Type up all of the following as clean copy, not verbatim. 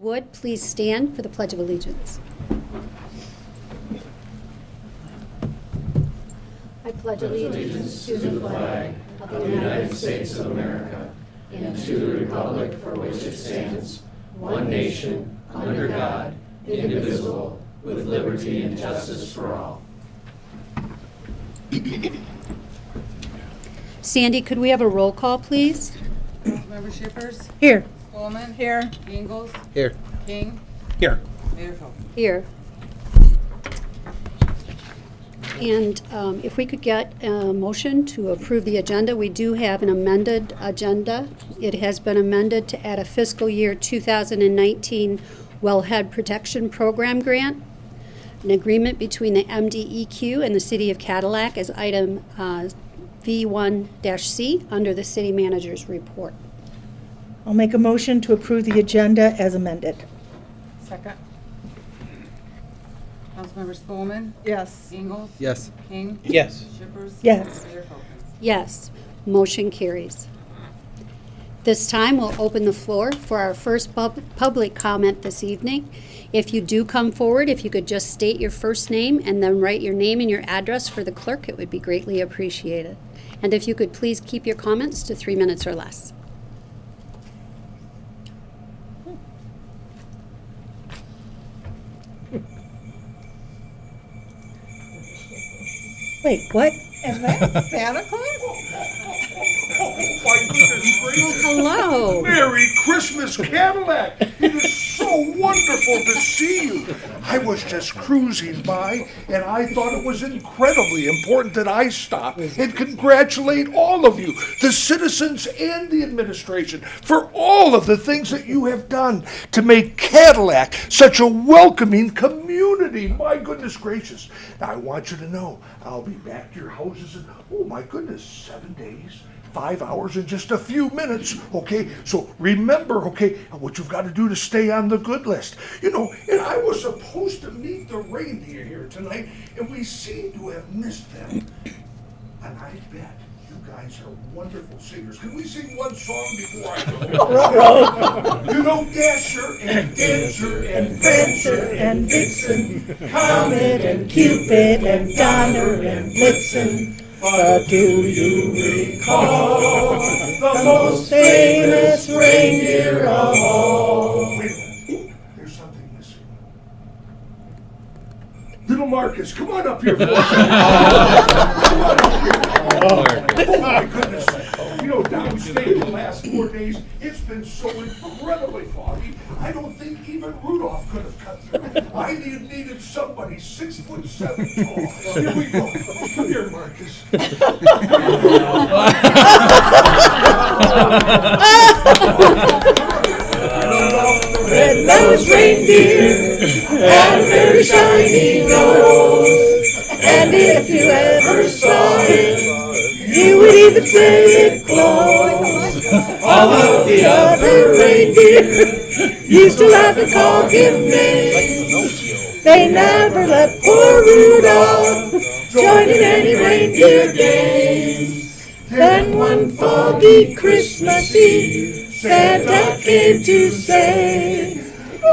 would, please stand for the Pledge of Allegiance. I pledge allegiance to the flag of the United States of America and to the republic for which it stands, one nation, under God, indivisible, with liberty and justice for all. Sandy, could we have a roll call, please? Councilmember Shippers. Here. Coleman. Here. Ingalls. Here. King. Here. Mayor Folkins. Here. And if we could get a motion to approve the agenda, we do have an amended agenda. It has been amended to add a fiscal year 2019 Wellhead Protection Program grant, an agreement between the MDEQ and the City of Cadillac as item V1-C under the City Manager's report. I'll make a motion to approve the agenda as amended. Second. Councilmember Spolman. Yes. Ingalls. Yes. King. Yes. Shippers. Yes. Mayor Folkins. Yes, motion carries. This time, we'll open the floor for our first public comment this evening. If you do come forward, if you could just state your first name and then write your name and your address for the clerk, it would be greatly appreciated. And if you could please keep your comments to 3 minutes or less. Wait, what? Is that Santa Claus? Oh, my goodness gracious. Hello. Merry Christmas, Cadillac. It is so wonderful to see you. I was just cruising by, and I thought it was incredibly important that I stop and congratulate all of you, the citizens and the administration, for all of the things that you have done to make Cadillac such a welcoming community. My goodness gracious. Now, I want you to know, I'll be back to your houses in, oh my goodness, 7 days. 5 hours and just a few minutes, okay? So remember, okay, what you've got to do to stay on the good list. You know, and I was supposed to meet the reindeer here tonight, and we seem to have missed them. And I bet you guys are wonderful singers. Can we sing one song before I go? You know, Dasher and Dancer and Prancer and Vixen, Comet and Cupid and Donner and Blitzen. But do you recall the most famous reindeer of all? Wait a minute. There's something missing. Little Marcus, come on up here for a second. Come on up here. Oh my goodness. You know, downstate the last 4 days, it's been so incredibly foggy, I don't think even Rudolph could have cut through. I needed somebody 6'7" tall. Here we go. Come here, Marcus. Red-nosed reindeer had a very shiny nose, and if you ever saw it, you would even say it glowed. All of the other reindeer used to laugh and call him names. They never let poor Rudolph join in any reindeer games. Then one foggy Christmas Eve, Santa came to say,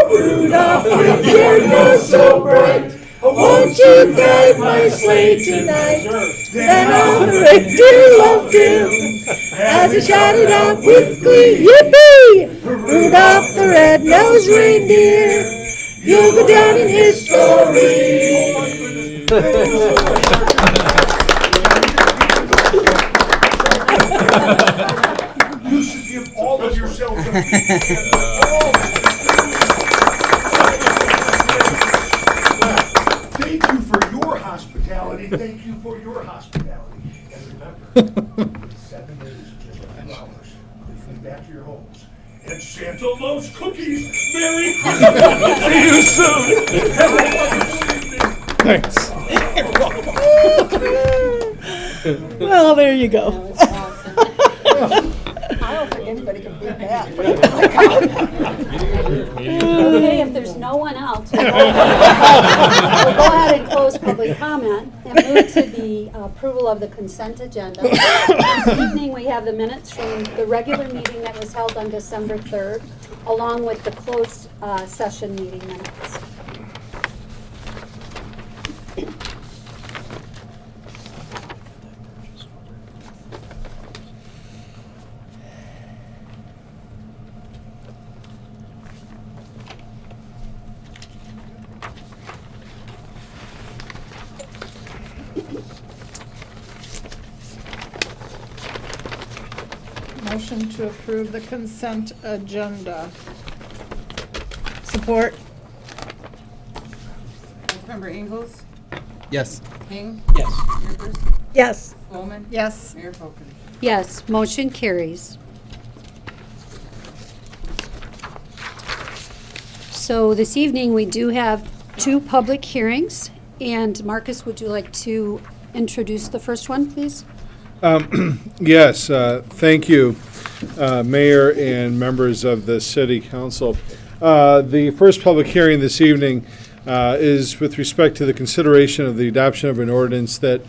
Rudolph, with your nose so bright, won't you guide my sleigh tonight? Then all the reindeer loved him as he shouted out with glee, Yippee! Rudolph the red-nosed reindeer, you'll go down in history. You should give all of yourselves a Thank you for your hospitality. Thank you for your hospitality. And remember, 7 days is just a few hours. Please be back to your homes. And Santa loves cookies. Merry Christmas. See you soon. Thanks. Well, there you go. I don't think anybody can beat that. Okay, if there's no one else, we'll go ahead and close public comment and move to the approval of the consent agenda. This evening, we have the minutes from the regular meeting that was held on December 3rd, along with the closed session meeting minutes. Motion to approve the consent agenda. Support. Councilmember Ingalls? Yes. King? Yes. Rivers? Yes. Spelman? Yes. Mayor Folkins? Yes, motion carries. So this evening, we do have 2 public hearings. And Marcus, would you like to introduce the first one, please? Yes, thank you, Mayor and members of the City Council. The first public hearing this evening is with respect to the consideration of the adoption of an ordinance that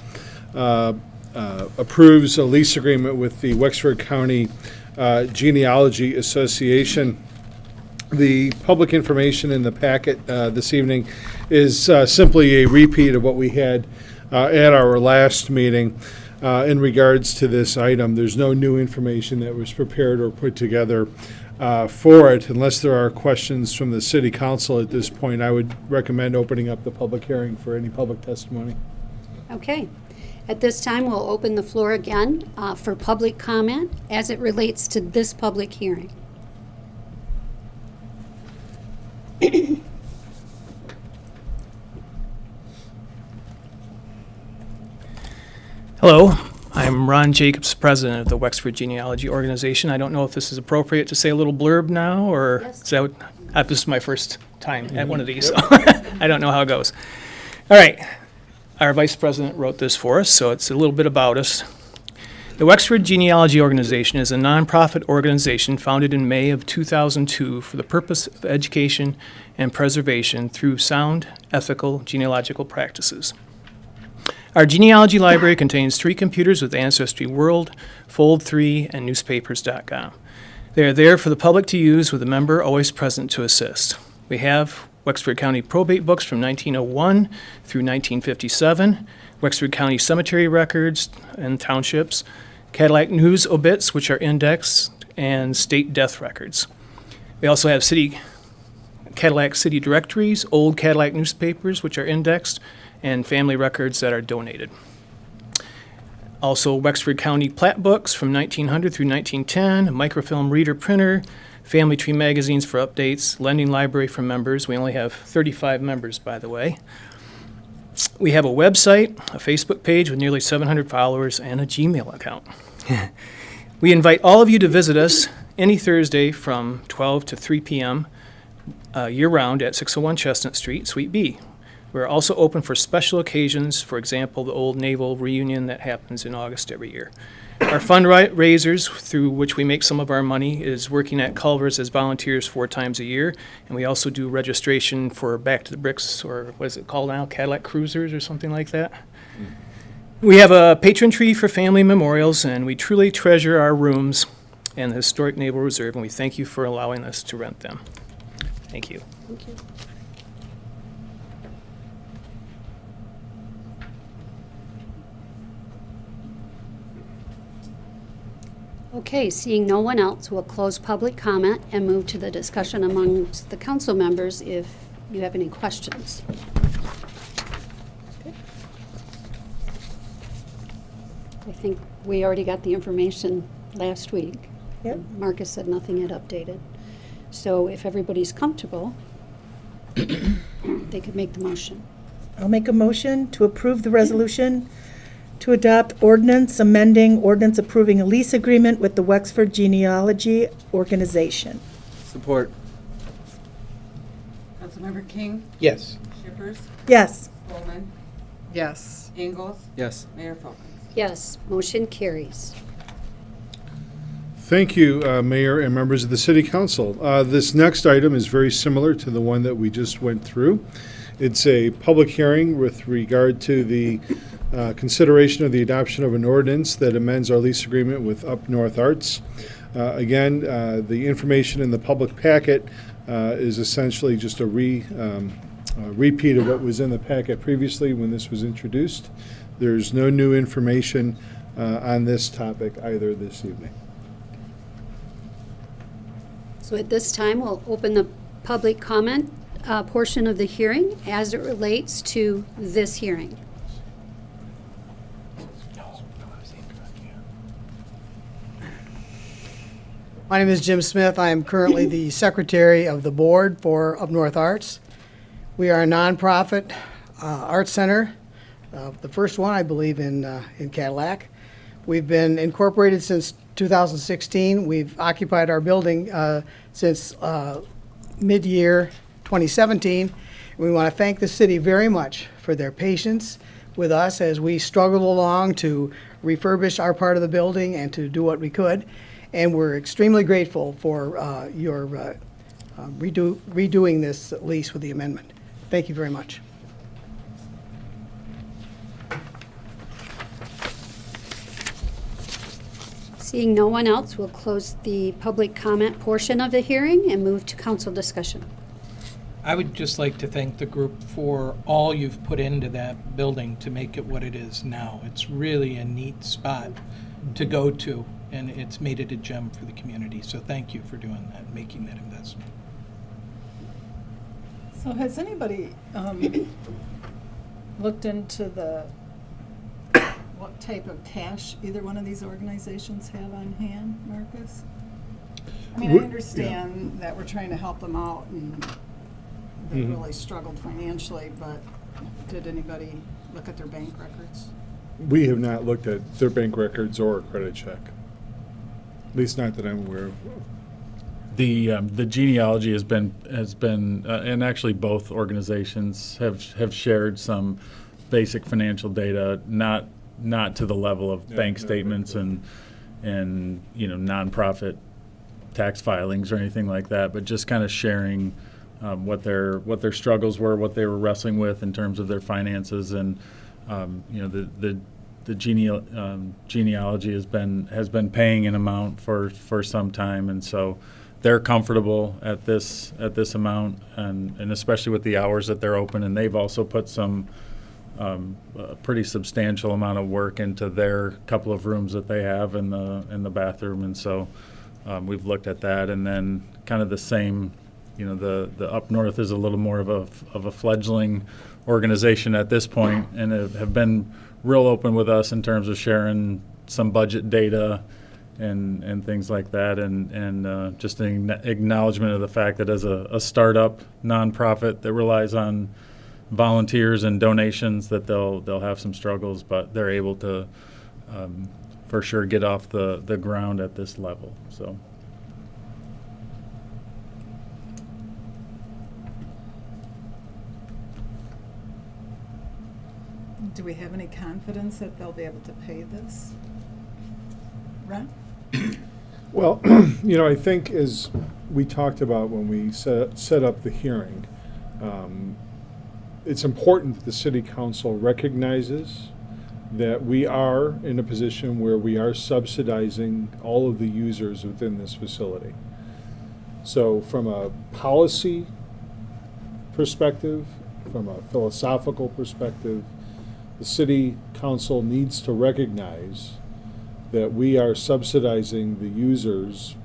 approves a lease agreement with the Wexford County Genealogy Association. The public information in the packet this evening is simply a repeat of what we had at our last meeting. In regards to this item, there's no new information that was prepared or put together for it. Unless there are questions from the City Council at this point, I would recommend opening up the public hearing for any public testimony. Okay. At this time, we'll open the floor again for public comment as it relates to this public hearing. Hello, I'm Ron Jacobs, president of the Wexford Genealogy Organization. I don't know if this is appropriate to say a little blurb now, or Yes. is that this is my first time at one of these, so I don't know how it goes. All right, our vice president wrote this for us, so it's a little bit about us. The Wexford Genealogy Organization is a nonprofit organization founded in May of 2002 for the purpose of education and preservation through sound, ethical genealogical practices. Our genealogy library contains 3 computers with Ancestry World, Fold3, and Newspapers.com. They are there for the public to use with a member always present to assist. We have Wexford County probate books from 1901 through 1957, Wexford County cemetery records and townships, Cadillac news obits, which are indexed, and state death records. We also have Cadillac city directories, old Cadillac newspapers, which are indexed, and family records that are donated. Also, Wexford County plat books from 1900 through 1910, a microfilm reader printer, family tree magazines for updates, lending library for members. We only have 35 members, by the way. We have a website, a Facebook page with nearly 700 followers, and a Gmail account. We invite all of you to visit us any Thursday from 12 to 3 p.m. Year-round at 601 Chestnut Street, Suite B. We're also open for special occasions, for example, the Old Naval reunion that happens in August every year. Our fundraisers, through which we make some of our money, is working at Culver's as volunteers 4 times a year, and we also do registration for Back to the Bricks, or what is it called now, Cadillac Cruisers or something like that. We have a patron tree for family memorials, and we truly treasure our rooms and the Historic Naval Reserve, and we thank you for allowing us to rent them. Thank you. Thank you. Okay, seeing no one else, we'll close public comment and move to the discussion amongst the council members if you have any questions. I think we already got the information last week. Yep. Marcus said nothing had updated. So if everybody's comfortable, they could make the motion. I'll make a motion to approve the resolution to adopt ordinance amending ordinance approving a lease agreement with the Wexford Genealogy Organization. Support. Councilmember King? Yes. Shippers? Yes. Spelman? Yes. Ingalls? Yes. Mayor Folkins? Yes, motion carries. Thank you, Mayor and members of the City Council. This next item is very similar to the one that we just went through. It's a public hearing with regard to the consideration of the adoption of an ordinance that amends our lease agreement with Up North Arts. Again, the information in the public packet is essentially just a repeat of what was in the packet previously when this was introduced. There's no new information on this topic either this evening. So at this time, we'll open the public comment portion of the hearing as it relates to this hearing. My name is Jim Smith. I am currently the secretary of the board for Up North Arts. We are a nonprofit art center, the first one, I believe, in Cadillac. We've been incorporated since 2016. We've occupied our building since mid-year 2017. We want to thank the city very much for their patience with us as we struggled along to refurbish our part of the building and to do what we could. And we're extremely grateful for your redoing this lease with the amendment. Thank you very much. Seeing no one else, we'll close the public comment portion of the hearing and move to council discussion. I would just like to thank the group for all you've put into that building to make it what it is now. It's really a neat spot to go to, and it's made it a gem for the community. So thank you for doing that, making that investment. So has anybody looked into what type of cash either one of these organizations have on hand, Marcus? I mean, I understand that we're trying to help them out and they really struggled financially, but did anybody look at their bank records? We have not looked at their bank records or a credit check. At least not that I'm aware of. The genealogy has been and actually both organizations have shared some basic financial data, not to the level of bank statements and nonprofit tax filings or anything like that, but just kind of sharing what their struggles were, what they were wrestling with in terms of their finances, and the genealogy has been paying an amount for some time, and so they're comfortable at this amount, and especially with the hours that they're open, and they've also put some a pretty substantial amount of work into their couple of rooms that they have in the bathroom, and so we've looked at that, and then kind of the same. The Up North is a little more of a fledgling organization at this point, and have been real open with us in terms of sharing some budget data and things like that, and just an acknowledgement of the fact that as a startup nonprofit that relies on volunteers and donations, that they'll have some struggles, but they're able to for sure get off the ground at this level. So. Do we have any confidence that they'll be able to pay this rent? Well, I think as we talked about when we set up the hearing, it's important that the city council recognizes that we are in a position where we are subsidizing all of the users within this facility. So from a policy perspective, from a philosophical perspective, the city council needs to recognize that we are subsidizing the users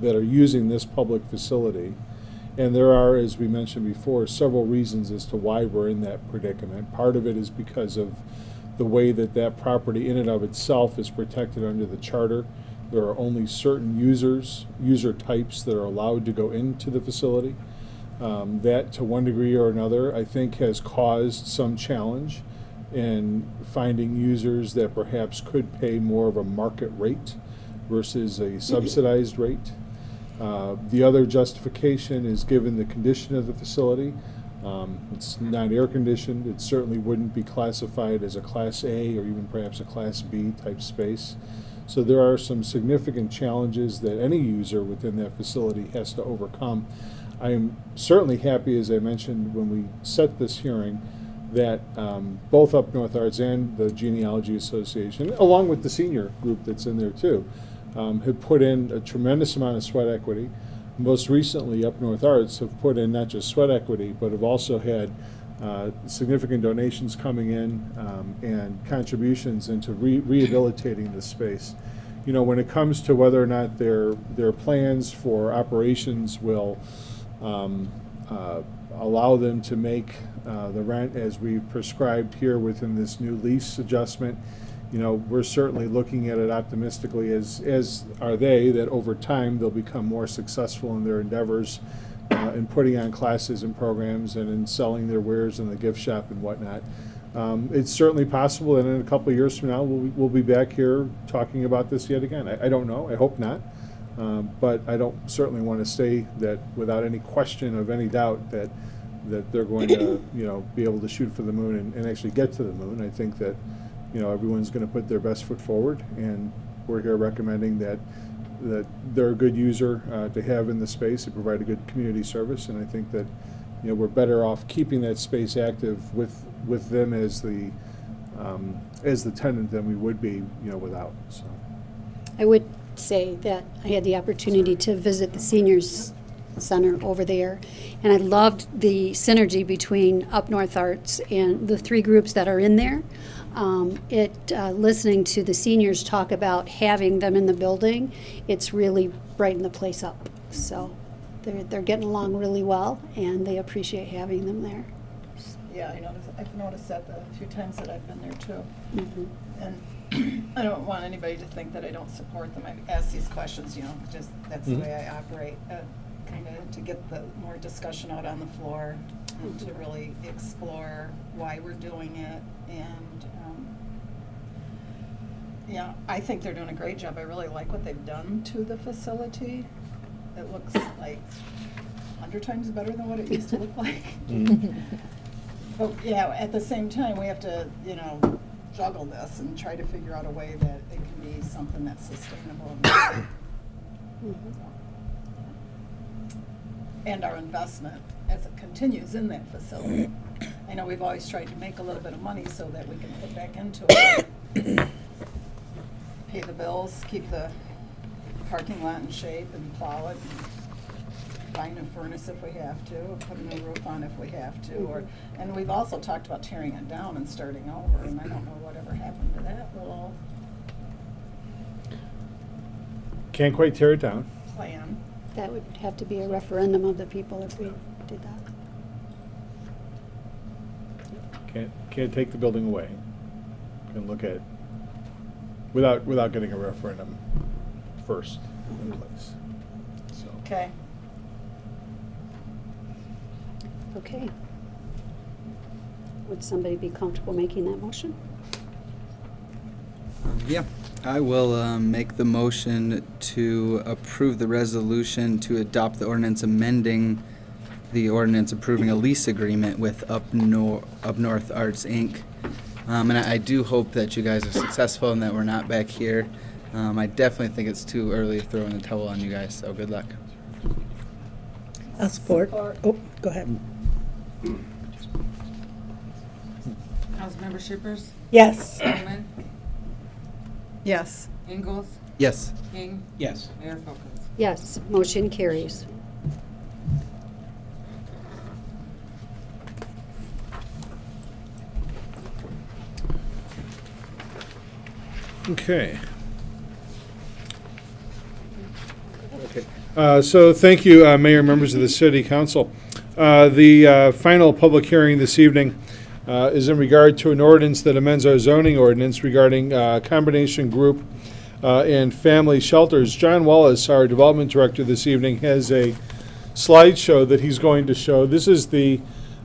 that are using this public facility. And there are, as we mentioned before, several reasons as to why we're in that predicament. Part of it is because of the way that property in and of itself is protected under the charter. There are only certain user types that are allowed to go into the facility. That, to one degree or another, I think has caused some challenge in finding users that perhaps could pay more of a market rate versus a subsidized rate. The other justification is given the condition of the facility. It's not air conditioned. It certainly wouldn't be classified as a Class A or even perhaps a Class B type space. So there are some significant challenges that any user within that facility has to overcome. I am certainly happy, as I mentioned when we set this hearing, that both Up North Arts and the Genealogy Association, along with the senior group that's in there too, have put in a tremendous amount of sweat equity. Most recently, Up North Arts have put in not just sweat equity, but have also had significant donations coming in and contributions into rehabilitating the space. You know, when it comes to whether or not their plans for operations will allow them to make the rent as we've prescribed here within this new lease adjustment, you know, we're certainly looking at it optimistically, as are they, that over time they'll become more successful in their endeavors in putting on classes and programs and in selling their wares in the gift shop and whatnot. It's certainly possible that in a couple of years from now we'll be back here talking about this yet again. I don't know. I hope not. But I don't certainly want to say that without any question of any doubt that they're going to, you know, be able to shoot for the moon and actually get to the moon. I think that, you know, everyone's going to put their best foot forward, and we're here recommending that they're a good user to have in the space. They provide a good community service, and I think that, you know, we're better off keeping that space active with them as the tenant than we would be, you know, without. So. I would say that I had the opportunity to visit the seniors center over there, and I loved the synergy between Up North Arts and the three groups that are in there. Listening to the seniors talk about having them in the building, it's really brightened the place up. So they're getting along really well, and they appreciate having them there. Yeah, I've noticed that the few times that I've been there too. Mhm. And I don't want anybody to think that I don't support them. I ask these questions, you know, just that's the way I operate, kind of to get the more discussion out on the floor and to really explore why we're doing it. And yeah, I think they're doing a great job. I really like what they've done to the facility. It looks like 100 times better than what it used to look like. But yeah, at the same time, we have to, you know, juggle this and try to figure out a way that it can be something that's sustainable. And our investment as it continues in that facility. I know we've always tried to make a little bit of money so that we can put back into it. Pay the bills, keep the parking lot in shape and plow it. Buy a new furnace if we have to, or put a new roof on if we have to, and we've also talked about tearing it down and starting over, and I don't know whatever happened to that little Can't quite tear it down. plan. That would have to be a referendum of the people if we did that. Can't take the building away. Can look at without getting a referendum first in place. So. Okay. Okay. Would somebody be comfortable making that motion? Yeah, I will make the motion to approve the resolution to adopt the ordinance amending the ordinance approving a lease agreement with Up North Arts, Inc. And I do hope that you guys are successful and that we're not back here. I definitely think it's too early to throw in the towel on you guys, so good luck. I'll support. Oh, go ahead. Councilmember Shippers, Yes. Bowman, Yes. Ingalls, Yes. King, Yes. Mayor Folkins. Yes, motion carries. Okay. So thank you, Mayor and members of the City Council. The final public hearing this evening is in regard to an ordinance that amends our zoning ordinance regarding combination group and family shelters. John Wallace, our development director this evening, has a slideshow that he's going to show. This is the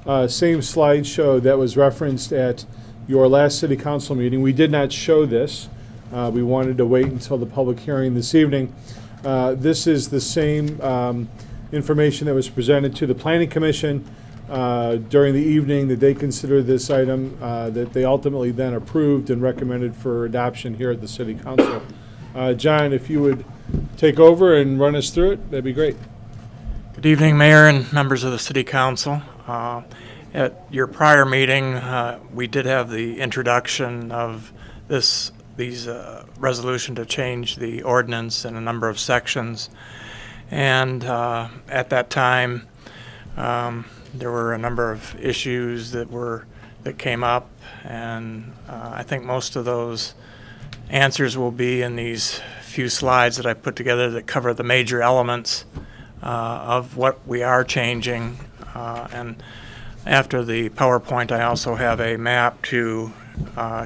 same slideshow that was referenced at your last City Council meeting. We did not show this. We wanted to wait until the public hearing this evening. This is the same information that was presented to the Planning Commission during the evening that they considered this item that they ultimately then approved and recommended for adoption here at the City Council. John, if you would take over and run us through it, that'd be great. Good evening, Mayor and members of the City Council. At your prior meeting, we did have the introduction of these resolution to change the ordinance in a number of sections. And at that time, there were a number of issues that came up, and I think most of those answers will be in these few slides that I put together that cover the major elements of what we are changing. And after the PowerPoint, I also have a map to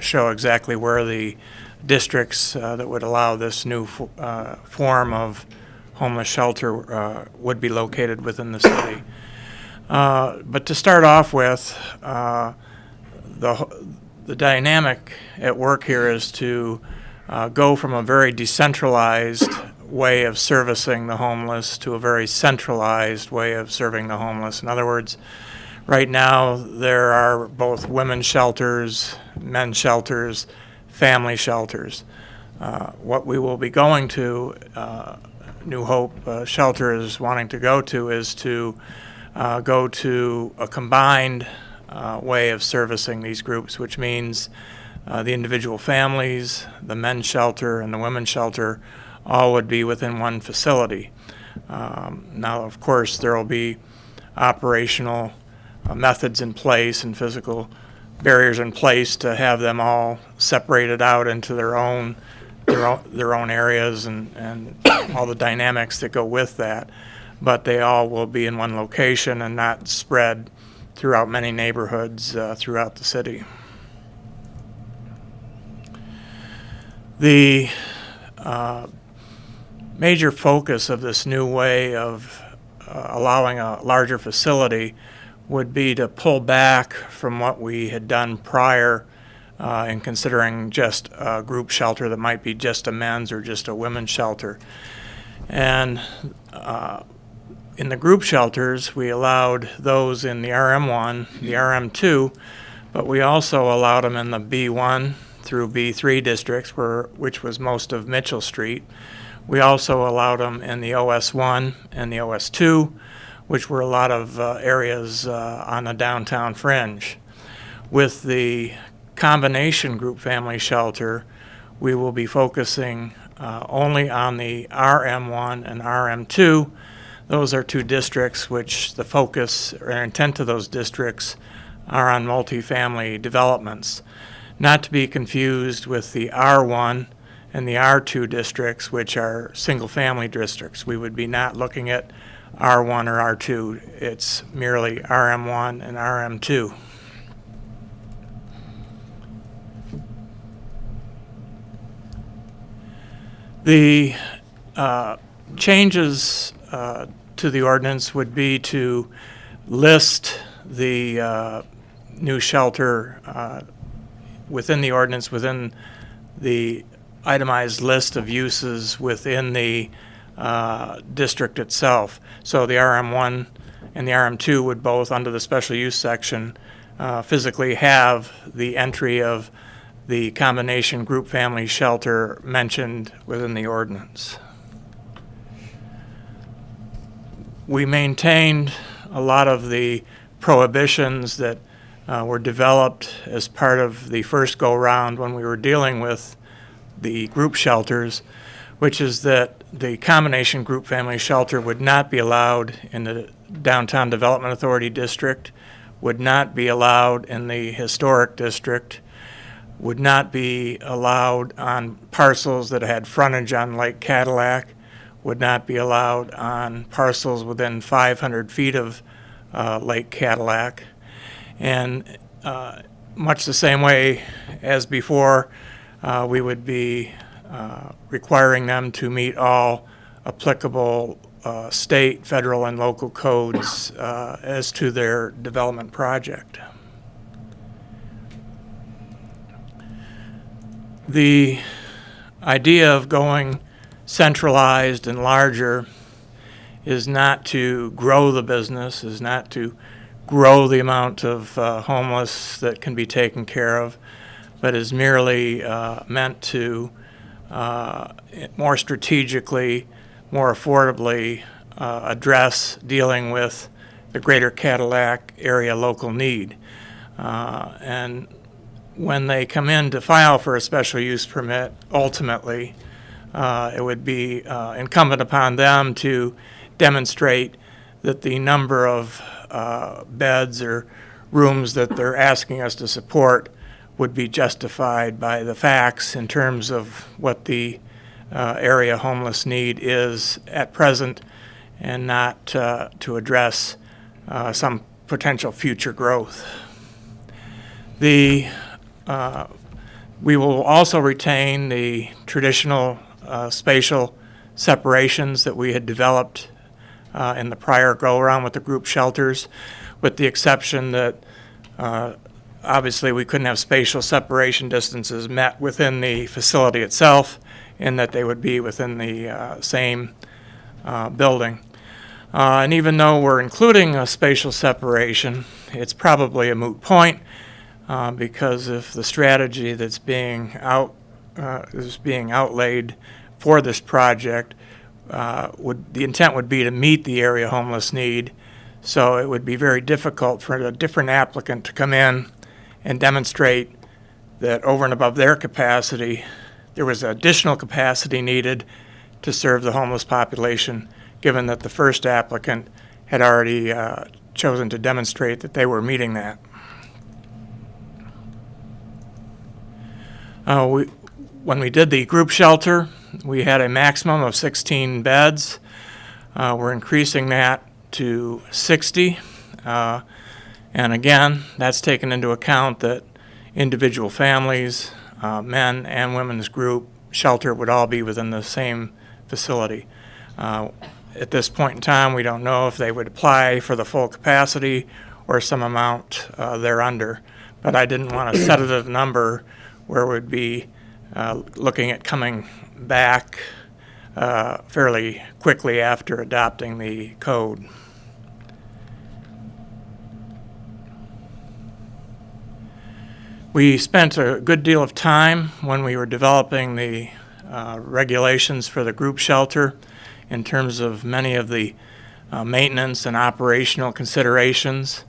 show exactly where the districts that would allow this new form of homeless shelter would be located within the city. But to start off with, the dynamic at work here is to go from a very decentralized way of servicing the homeless to a very centralized way of serving the homeless. In other words, right now there are both women's shelters, men's shelters, family shelters. What we will be going to, New Hope Shelter is wanting to go to, is to go to a combined way of servicing these groups, which means the individual families, the men's shelter, and the women's shelter all would be within one facility. Now, of course, there will be operational methods in place and physical barriers in place to have them all separated out into their own areas and all the dynamics that go with that. But they all will be in one location and not spread throughout many neighborhoods throughout the city. The major focus of this new way of allowing a larger facility would be to pull back from what we had done prior in considering just a group shelter that might be just a men's or just a women's shelter. And in the group shelters, we allowed those in the RM1, the RM2, but we also allowed them in the B1 through B3 districts, which was most of Mitchell Street. We also allowed them in the OS1 and the OS2, which were a lot of areas on the downtown fringe. With the combination group family shelter, we will be focusing only on the RM1 and RM2. Those are two districts which the focus or intent of those districts are on multifamily developments, not to be confused with the R1 and the R2 districts, which are single-family districts. We would be not looking at R1 or R2. It's merely RM1 and RM2. The changes to the ordinance would be to list the new shelter within the ordinance, within the itemized list of uses within the district itself. So the RM1 and the RM2 would both, under the special use section, physically have the entry of the combination group family shelter mentioned within the ordinance. We maintained a lot of the prohibitions that were developed as part of the first go-round when we were dealing with the group shelters, which is that the combination group family shelter would not be allowed in the Downtown Development Authority district, would not be allowed in the historic district, would not be allowed on parcels that had frontage on Lake Cadillac, would not be allowed on parcels within 500 feet of Lake Cadillac. And much the same way as before, we would be requiring them to meet all applicable state, federal, and local codes as to their development project. The idea of going centralized and larger is not to grow the business, is not to grow the amount of homeless that can be taken care of, but is merely meant to more strategically, more affordably address dealing with the greater Cadillac area local need. And when they come in to file for a special use permit, ultimately, it would be incumbent upon them to demonstrate that the number of beds or rooms that they're asking us to support would be justified by the facts in terms of what the area homeless need is at present, and not to address some potential future growth. We will also retain the traditional spatial separations that we had developed in the prior go-around with the group shelters, with the exception that obviously we couldn't have spatial separation distances met within the facility itself, in that they would be within the same building. And even though we're including a spatial separation, it's probably a moot point because if the strategy that's being outlaid for this project, the intent would be to meet the area homeless need. So it would be very difficult for a different applicant to come in and demonstrate that over and above their capacity, there was additional capacity needed to serve the homeless population, given that the first applicant had already chosen to demonstrate that they were meeting that. When we did the group shelter, we had a maximum of 16 beds. We're increasing that to 60. And again, that's taken into account that individual families, men and women's group shelter would all be within the same facility. At this point in time, we don't know if they would apply for the full capacity or some amount thereunder. But I didn't want to set it at a number where we'd be looking at coming back fairly quickly after adopting the code. We spent a good deal of time when we were developing the regulations for the group shelter in terms of many of the maintenance and operational considerations.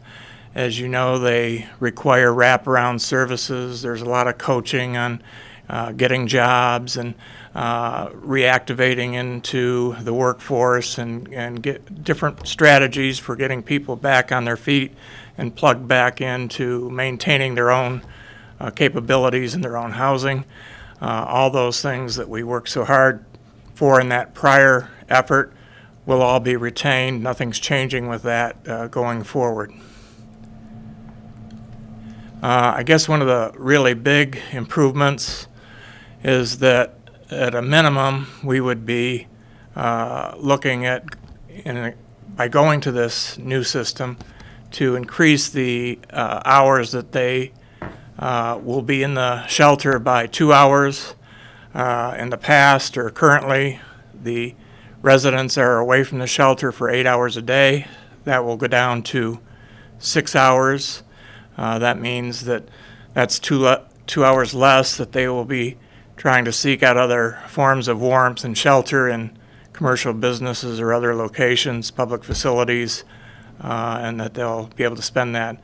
As you know, they require wraparound services. There's a lot of coaching on getting jobs and reactivating into the workforce and get different strategies for getting people back on their feet and plugged back into maintaining their own capabilities in their own housing. All those things that we worked so hard for in that prior effort will all be retained. Nothing's changing with that going forward. I guess one of the really big improvements is that at a minimum we would be looking at, by going to this new system, to increase the hours that they will be in the shelter by 2 hours. In the past or currently, the residents are away from the shelter for 8 hours a day. That will go down to 6 hours. That means that that's 2 hours less that they will be trying to seek out other forms of warmth and shelter in commercial businesses or other locations, public facilities, and that they'll be able to spend that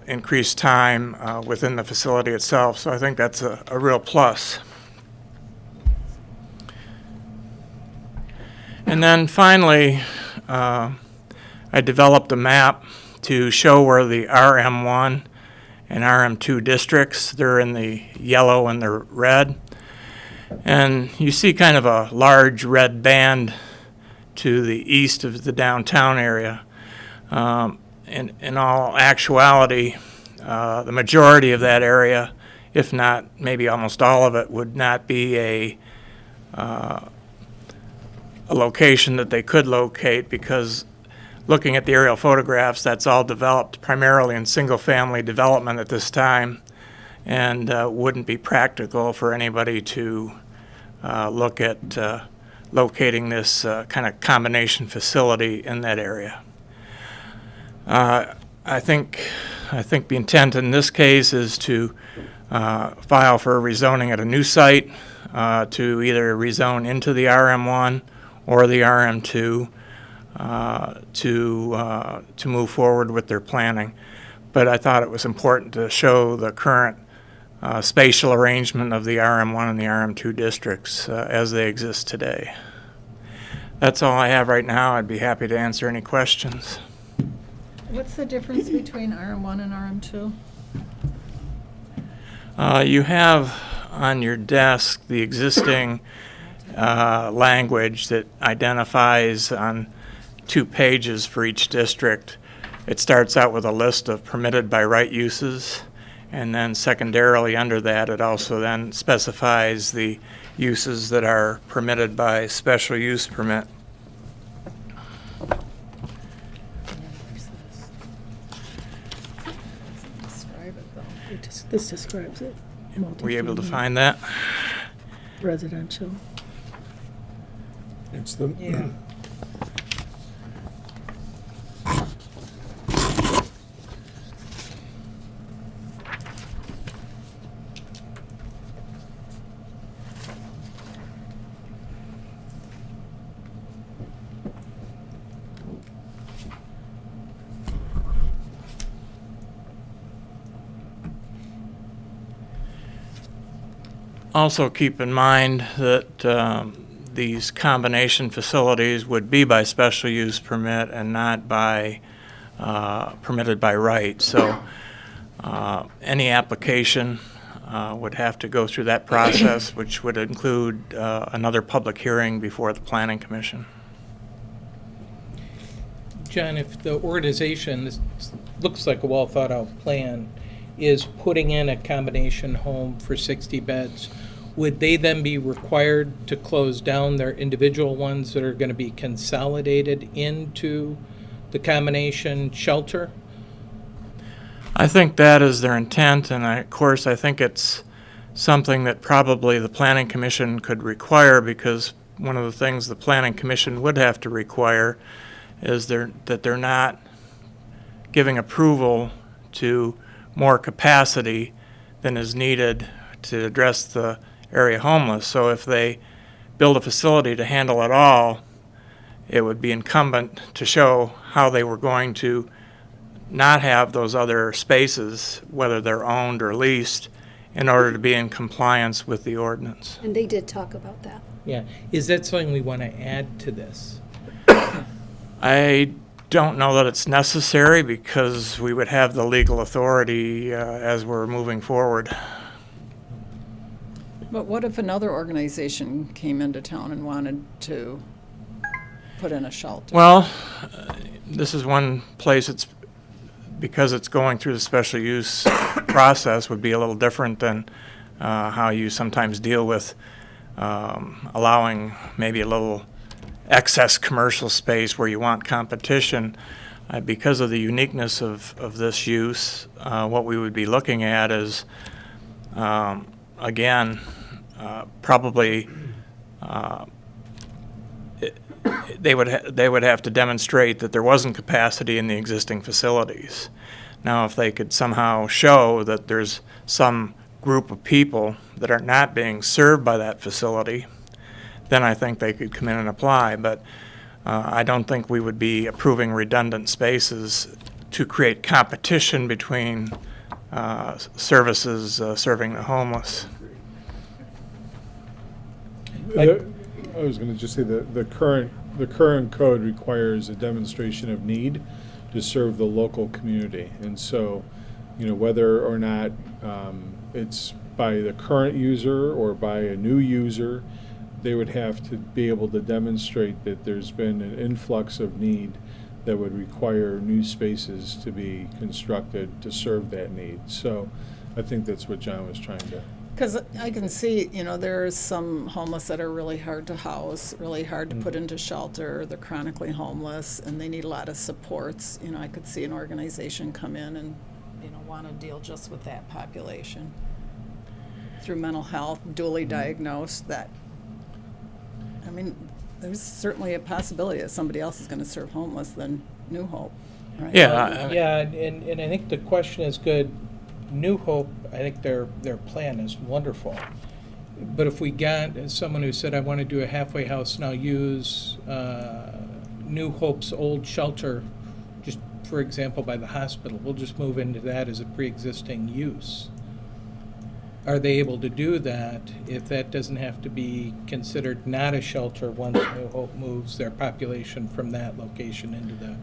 increased time within the facility itself. So I think that's a real plus. And then finally, I developed a map to show where the RM1 and RM2 districts, they're in the yellow and the red. And you see kind of a large red band to the east of the downtown area. In all actuality, the majority of that area, if not maybe almost all of it, would not be a location that they could locate, because looking at the aerial photographs, that's all developed primarily in single-family development at this time, and wouldn't be practical for anybody to look at locating this kind of combination facility in that area. I think the intent in this case is to file for rezoning at a new site, to either rezone into the RM1 or the RM2. to move forward with their planning. But I thought it was important to show the current spatial arrangement of the RM1 and the RM2 districts as they exist today. That's all I have right now. I'd be happy to answer any questions. What's the difference between RM1 and RM2? You have on your desk the existing language that identifies on 2 pages for each district. It starts out with a list of permitted by right uses, and then secondarily under that it also then specifies the uses that are permitted by special use permit. Describe it though. This describes it. Were you able to Multifamily, find that? Residential. It's the, Yeah. Also keep in mind that these combination facilities would be by special use permit and not by permitted by right. So any application would have to go through that process, which would include another public hearing before the Planning Commission. John, if the organization, this looks like a well-thought-out plan, is putting in a combination home for 60 beds, would they then be required to close down their individual ones that are going to be consolidated into the combination shelter? I think that is their intent, and of course I think it's something that probably the Planning Commission could require, because one of the things the Planning Commission would have to require is that they're not giving approval to more capacity than is needed to address the area homeless. So if they build a facility to handle it all, it would be incumbent to show how they were going to not have those other spaces, whether they're owned or leased, in order to be in compliance with the ordinance. And they did talk about that. Yeah. Is that something we want to add to this? I don't know that it's necessary, because we would have the legal authority as we're moving forward. But what if another organization came into town and wanted to put in a shelter? Well, this is one place it's, because it's going through the special use process, would be a little different than how you sometimes deal with allowing maybe a little excess commercial space where you want competition. Because of the uniqueness of this use, what we would be looking at is, again, probably they would have to demonstrate that there wasn't capacity in the existing facilities. Now, if they could somehow show that there's some group of people that are not being served by that facility, then I think they could come in and apply. But I don't think we would be approving redundant spaces to create competition between services serving the homeless. I was going to just say that the current code requires a demonstration of need to serve the local community. And so, whether or not it's by the current user or by a new user, they would have to be able to demonstrate that there's been an influx of need that would require new spaces to be constructed to serve that need. So I think that's what John was trying to. Because I can see, there's some homeless that are really hard to house, really hard to put into shelter. They're chronically homeless, and they need a lot of supports. I could see an organization come in and, want to deal just with that population through mental health, duly diagnosed. There's certainly a possibility that somebody else is going to serve homeless than New Hope, right? Yeah. Yeah, and I think the question is good. New Hope, I think their plan is wonderful. But if we got someone who said, I want to do a halfway house and I'll use New Hope's old shelter, just for example, by the hospital, we'll just move into that as a pre-existing use. Are they able to do that if that doesn't have to be considered not a shelter once New Hope moves their population from that location into the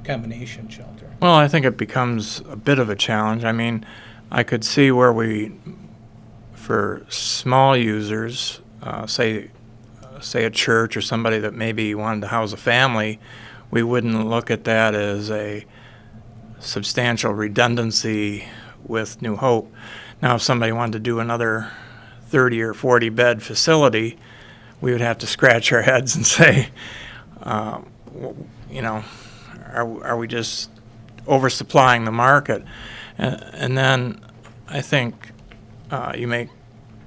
combination shelter? Well, I think it becomes a bit of a challenge. I mean, I could see where for small users, say a church or somebody that maybe wanted to house a family, we wouldn't look at that as a substantial redundancy with New Hope. Now, if somebody wanted to do another 30 or 40 bed facility, we would have to scratch our heads and say, are we just oversupplying the market? And then I think you make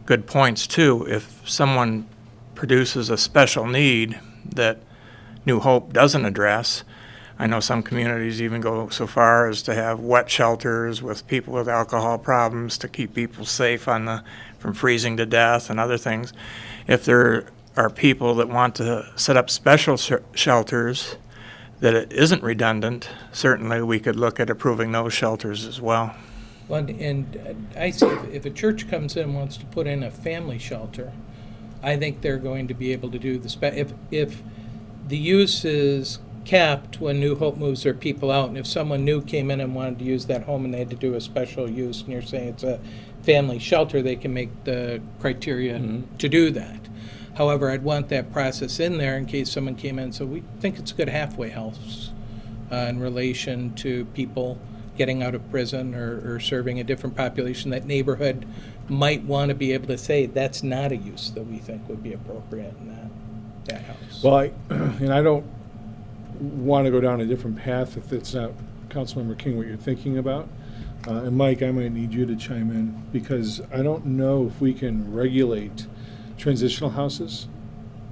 good points too. If someone produces a special need that New Hope doesn't address, I know some communities even go so far as to have wet shelters with people with alcohol problems to keep people safe from freezing to death and other things. If there are people that want to set up special shelters that it isn't redundant, certainly we could look at approving those shelters as well. Well, and I see if a church comes in and wants to put in a family shelter, I think they're going to be able to do if the use is capped when New Hope moves their people out, and if someone new came in and wanted to use that home and they had to do a special use, and you're saying it's a family shelter, they can make the criteria to do that. However, I'd want that process in there in case someone came in, so we think it's a good halfway house in relation to people getting out of prison or serving a different population. That neighborhood might want to be able to say that's not a use that we think would be appropriate in that house. Well, I don't want to go down a different path if it's not, Councilmember King, what you're thinking about. And Mike, I might need you to chime in, because I don't know if we can regulate transitional houses,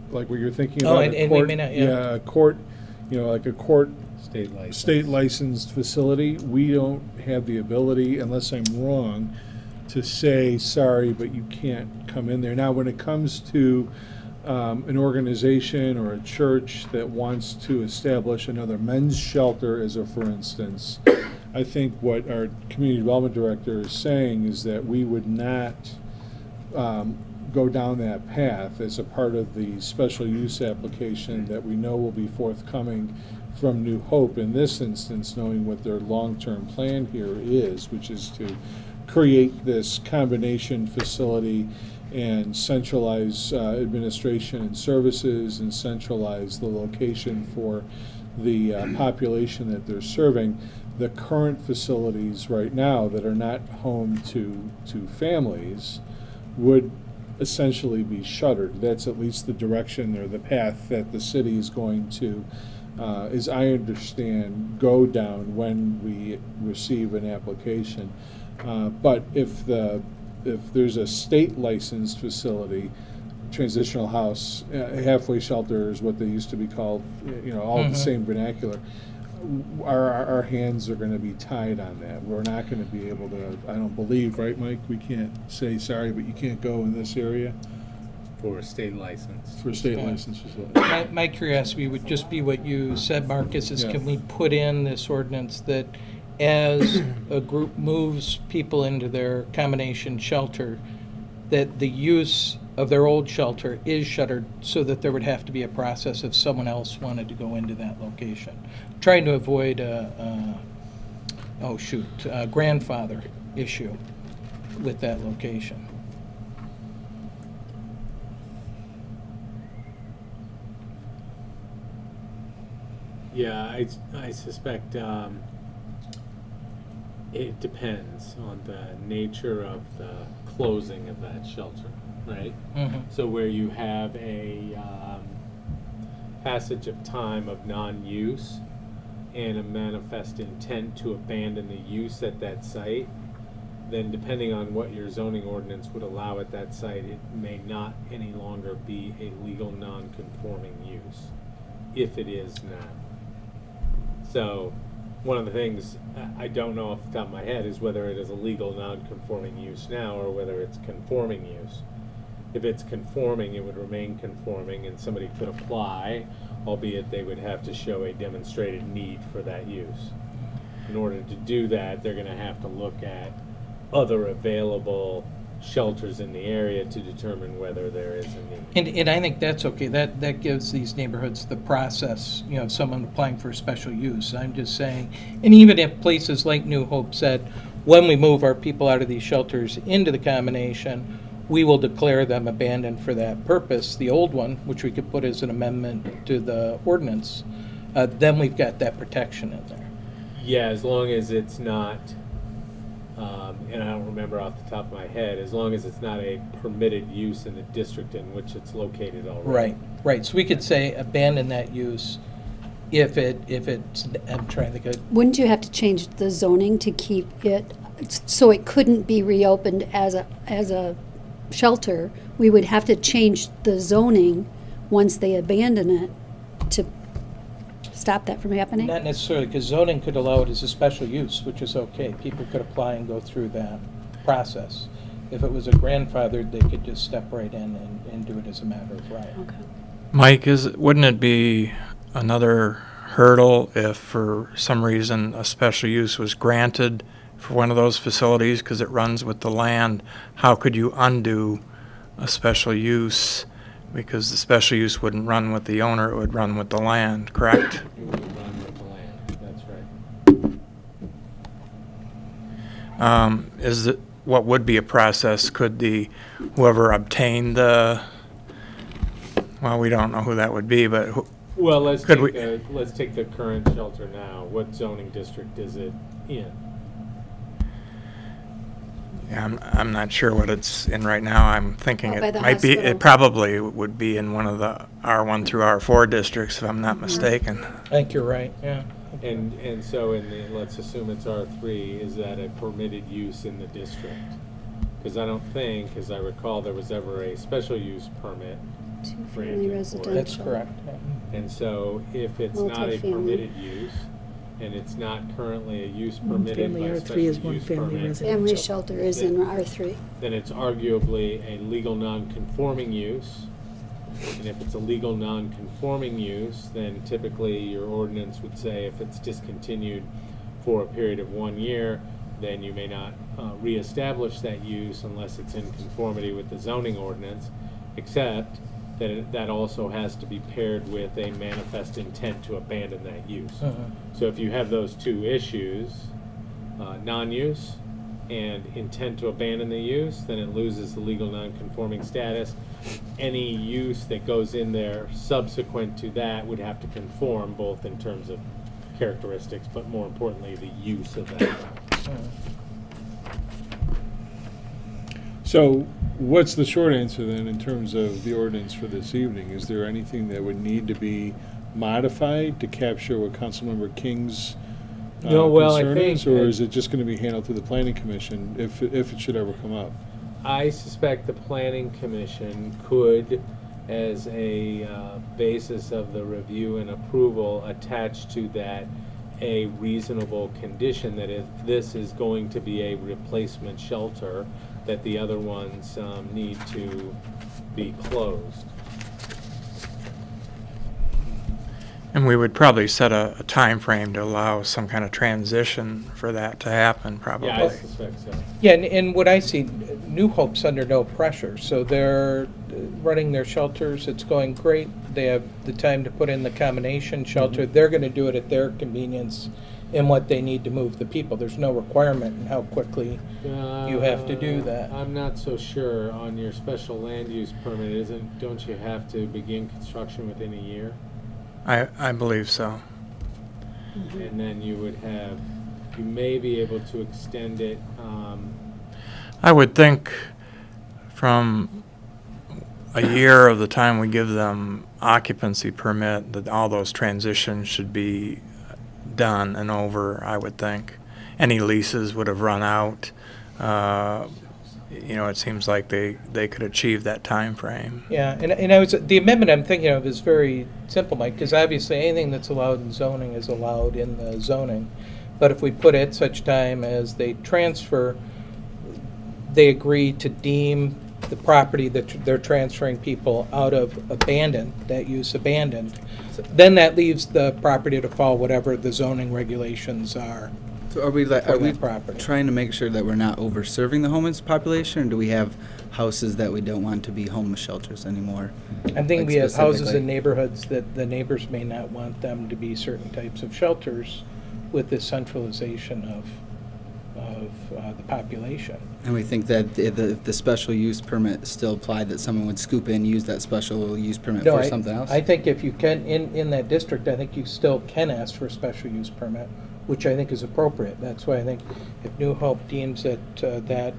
like what you're thinking about. And we may not, yeah. A court, like a court State licensed facility. We don't have the ability, unless I'm wrong, to say, sorry, but you can't come in there. Now, when it comes to an organization or a church that wants to establish another men's shelter, as a for instance, I think what our community development director is saying is that we would not go down that path as a part of the special use application that we know will be forthcoming from New Hope in this instance, knowing what their long-term plan here is, which is to create this combination facility and centralize administration and services and centralize the location for the population that they're serving. The current facilities right now that are not home to families would essentially be shuttered. That's at least the direction or the path that the city is going to, as I understand, go down when we receive an application. But if there's a state licensed facility, transitional house, halfway shelter is what they used to be called, all the same vernacular, our hands are going to be tied on that. We're not going to be able to, I don't believe, right, Mike? We can't say, sorry, but you can't go in this area for a state license. for a state licensed facility. My curiosity would just be what you said, Marcus, is can we put in this ordinance that as a group moves people into their combination shelter, that the use of their old shelter is shuttered, so that there would have to be a process if someone else wanted to go into that location. Trying to avoid a grandfather issue with that location. Yeah, I suspect it depends on the nature of the closing of that shelter, right? Mm-hmm. So where you have a passage of time of non-use and a manifest intent to abandon the use at that site, then depending on what your zoning ordinance would allow at that site, it may not any longer be a legal non-conforming use, if it is now. So one of the things I don't know off the top of my head is whether it is a legal non-conforming use now or whether it's conforming use. if it's conforming, it would remain conforming, and somebody could apply, albeit they would have to show a demonstrated need for that use. In order to do that, they're gonna have to look at other available shelters in the area to determine whether there is a need. And I think that's okay. That gives these neighborhoods the process, someone applying for a special use. I'm just saying, and even if places like New Hope said, when we move our people out of these shelters into the combination, we will declare them abandoned for that purpose, the old one, which we could put as an amendment to the ordinance, then we've got that protection in there. Yeah, as long as it's not, and I don't remember off the top of my head, as long as it's not a permitted use in the district in which it's located already. Right. So we could say abandon that use if it's, I'm trying to think of, Wouldn't you have to change the zoning to keep it, so it couldn't be reopened as a shelter? We would have to change the zoning once they abandon it to stop that from happening? not necessarily, because zoning could allow it as a special use, which is okay. People could apply and go through that process. If it was a grandfathered, they could just step right in and do it as a matter of right. Okay. Mike, wouldn't it be another hurdle if for some reason a special use was granted for one of those facilities because it runs with the land? How could you undo a special use? Because the special use wouldn't run with the owner, it would run with the land, correct? It would run with the land, that's right. What would be a process? Could whoever obtained well, we don't know who that would be, but Well, let's Could take the current shelter now. What zoning district is it in? yeah, I'm not sure what it's in right now. I'm thinking Out by it the might be, hospital. it probably would be in one of the R1 through R4 districts, if I'm not mistaken. I think you're right, yeah. And so let's assume it's R3, is that a permitted use in the district? Because I don't think, as I recall, there was ever a special use permit. Two-family residential. That's correct. yeah. And so if it's not a Multifamily. permitted use, and it's not currently a use permitted One-family by R3 special is use one-family permit, residential. Family shelter is in R3. then it's arguably a legal non-conforming use. And if it's a legal non-conforming use, then typically your ordinance would say if it's discontinued for a period of 1 year, then you may not reestablish that use unless it's in conformity with the zoning ordinance, except that that also has to be paired with a manifest intent to abandon that use. So if you have those two issues, non-use and intent to abandon the use, then it loses the legal non-conforming status. Any use that goes in there subsequent to that would have to conform, both in terms of characteristics, but more importantly, the use of that. So what's the short answer then in terms of the ordinance for this evening? Is there anything that would need to be modified to capture what Councilmember King's No, well, I concern is? think Or that- is it just going to be handled through the planning commission if it should ever come up? I suspect the planning commission could, as a basis of the review and approval, attach to that a reasonable condition that if this is going to be a replacement shelter, that the other ones need to be closed. And we would probably set a time frame to allow some kind of transition for that to happen, probably. Yeah, I suspect so. Yeah, and what I see, New Hope's under no pressure, so they're running their shelters, it's going great. They have the time to put in the combination shelter. They're gonna do it at their convenience and what they need to move the people. There's no requirement in how quickly you have to do that. I'm not so sure on your special land use permit, don't you have to begin construction within a year? I believe so. And then you may be able to extend it, I would think from a year of the time we give them occupancy permit, that all those transitions should be done and over, I would think. Any leases would have run out. It seems like they could achieve that time frame. Yeah, and the amendment I'm thinking of is very simple, Mike, because obviously anything that's allowed in zoning is allowed in the zoning. But if we put at such time as they transfer, they agree to deem the property that they're transferring people out of abandoned, that use abandoned, then that leaves the property to follow whatever the zoning regulations are. So are we For that property. trying to make sure that we're not over-serving the homeless population, or do we have houses that we don't want to be homeless shelters anymore? I think Like we have houses specifically? in neighborhoods that the neighbors may not want them to be certain types of shelters with this centralization of the population. And we think that if the special use permit still applied, that someone would scoop in, use that special use permit No, for something else? I think if you can, in that district, I think you still can ask for a special use permit, which I think is appropriate. That's why I think if New Hope deems that that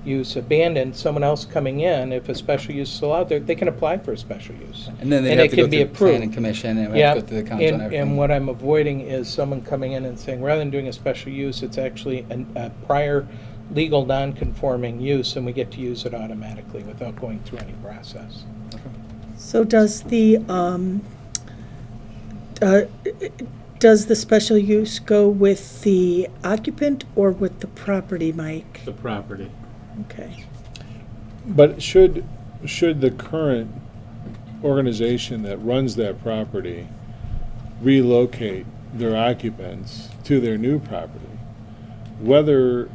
use abandoned, someone else coming in, if a special use is allowed there, they can apply for a special use. And then they and have it to go can be through approved. planning commission, and we Yeah, have to go through the council and everything. and what I'm avoiding is someone coming in and saying, rather than doing a special use, it's actually a prior legal non-conforming use, and we get to use it automatically without going through any process. So does the special use go with the occupant or with the property, Mike? The property. Okay. But should the current organization that runs that property relocate their occupants to their new property, whether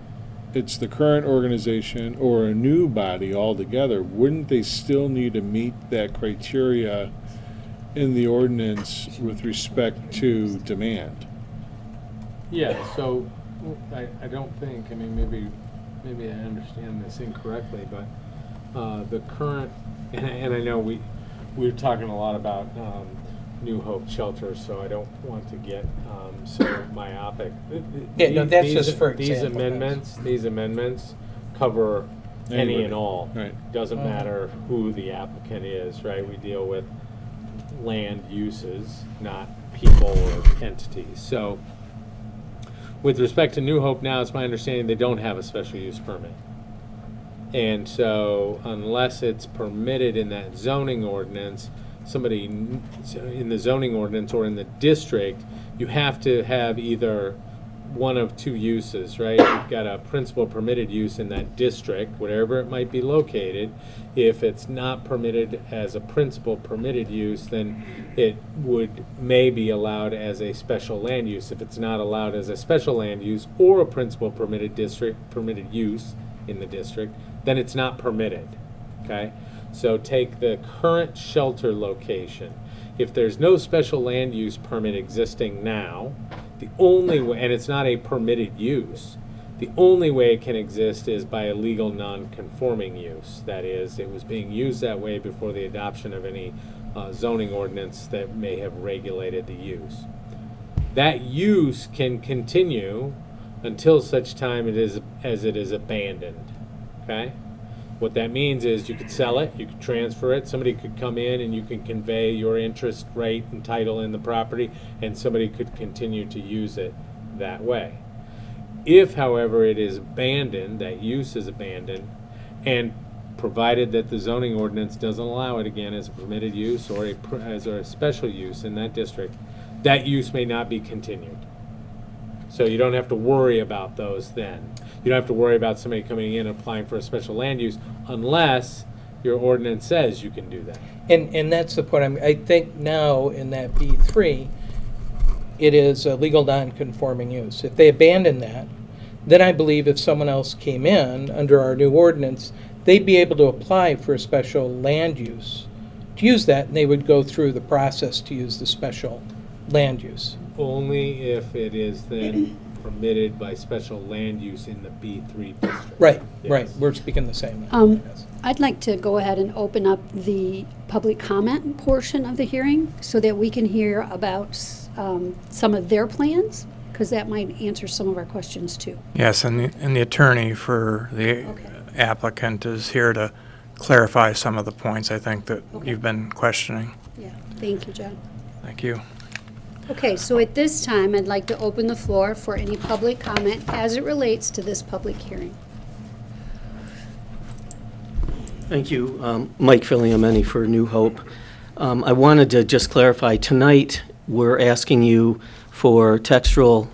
it's the current organization or a new body altogether, wouldn't they still need to meet that criteria in the ordinance with respect to demand? Yeah, so I don't think, I mean, maybe I understand this incorrectly, but the current, and I know we were talking a lot about New Hope shelters, so I don't want to get so myopic. Yeah, no, that's These- just for These example, these amendments cover any Anybody. and all. Right. Doesn't matter who the applicant is, right? We deal with land uses, not people or entities. So with respect to New Hope now, it's my understanding they don't have a special use permit. And so unless it's permitted in that zoning ordinance, somebody in the zoning ordinance or in the district, you have to have either one of two uses, right? You've got a principal permitted use in that district, wherever it might be located. If it's not permitted as a principal permitted use, then it may be allowed as a special land use. If it's not allowed as a special land use or a principal permitted use in the district, then it's not permitted, okay? So take the current shelter location. If there's no special land use permit existing now, the only way, and it's not a permitted use, the only way it can exist is by a legal non-conforming use. That is, it was being used that way before the adoption of any zoning ordinance that may have regulated the use. That use can continue until such time as it is abandoned, okay? What that means is you could sell it, you could transfer it, somebody could come in and you can convey your interest rate and title in the property, and somebody could continue to use it that way. If, however, it is abandoned, that use is abandoned, and provided that the zoning ordinance doesn't allow it again as a permitted use or as a special use in that district, that use may not be continued. So you don't have to worry about those then. You don't have to worry about somebody coming in and applying for a special land use unless your ordinance says you can do that. And that's the point. I think now in that B3, it is a legal non-conforming use. If they abandon that, then I believe if someone else came in under our new ordinance, they'd be able to apply for a special land use to use that, and they would go through the process to use the special land use. Only if it is then permitted by special land use in the B3 district. Right, Yes. right. We're speaking the same language. Yes. I'd like to go ahead and open up the public comment portion of the hearing so that we can hear about some of their plans, because that might answer some of our questions too. Yes, and the attorney for the applicant is here to clarify some of the points I think that you've been questioning. Yeah, thank you, John. Thank you. Okay, so at this time, I'd like to open the floor for any public comment as it relates to this public hearing. Thank you. Mike Filiameni for New Hope. I wanted to just clarify, tonight, we're asking you for textual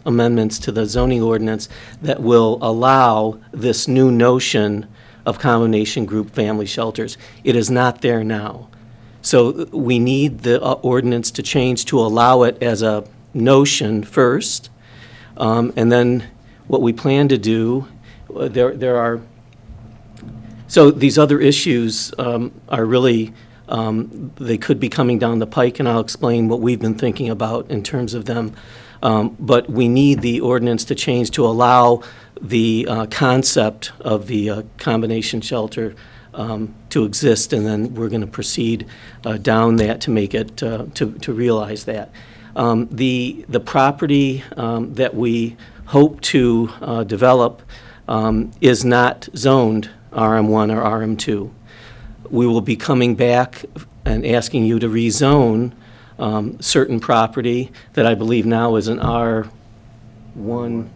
amendments to the zoning ordinance that will allow this new notion of combination group family shelters. It is not there now. So we need the ordinance to change to allow it as a notion first. And then what we plan to do, there are, so these other issues are really, they could be coming down the pike, and I'll explain what we've been thinking about in terms of them. But we need the ordinance to change to allow the concept of the combination shelter to exist, and then we're going to proceed down that to make it, to realize that. The property that we hope to develop is not zoned RM1 or RM2. We will be coming back and asking you to rezone certain property that I believe now is an R1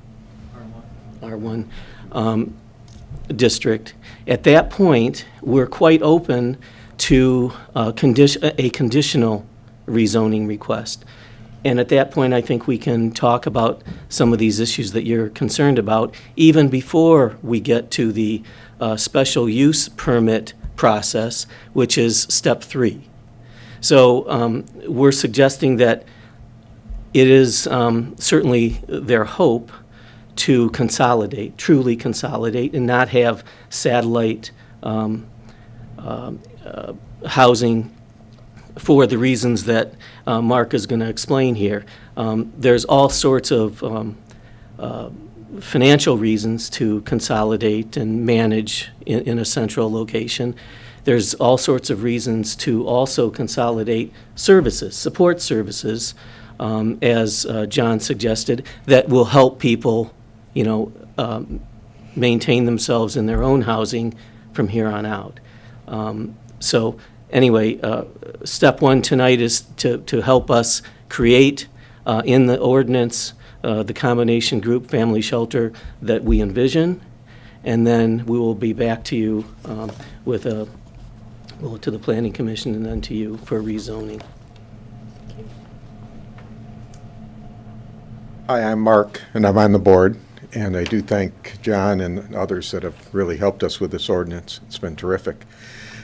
district. At that point, we're quite open to a conditional rezoning request. And at that point, I think we can talk about some of these issues that you're concerned about, even before we get to the special use permit process, which is step 3. So we're suggesting that it is certainly their hope to consolidate, truly consolidate, and not have satellite housing for the reasons that Mark is going to explain here. There's all sorts of financial reasons to consolidate and manage in a central location. There's all sorts of reasons to also consolidate services, support services, as John suggested, that will help people, maintain themselves in their own housing from here on out. So anyway, step 1 tonight is to help us create in the ordinance the combination group family shelter that we envision, and then we will be back to you with to the Planning Commission and then to you for rezoning. Hi, I'm Mark, and I'm on the board, and I do thank John and others that have really helped us with this ordinance. It's been terrific.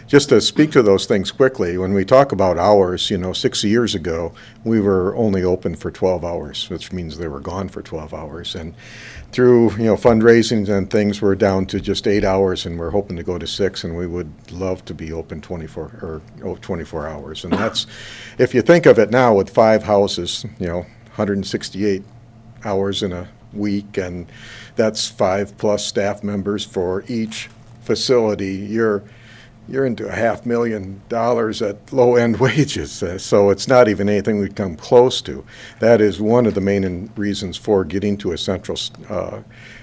Just to speak to those things quickly, when we talk about hours, 6 years ago, we were only open for 12 hours, which means they were gone for 12 hours. And through, fundraising and things, we're down to just 8 hours, and we're hoping to go to 6, and we would love to be open 24 hours. And that's, if you think of it now with 5 houses, 168 hours in a week, and that's 5+ staff members for each facility. You're into $500,000 at low-end wages, so it's not even anything we'd come close to. That is one of the main reasons for getting to a central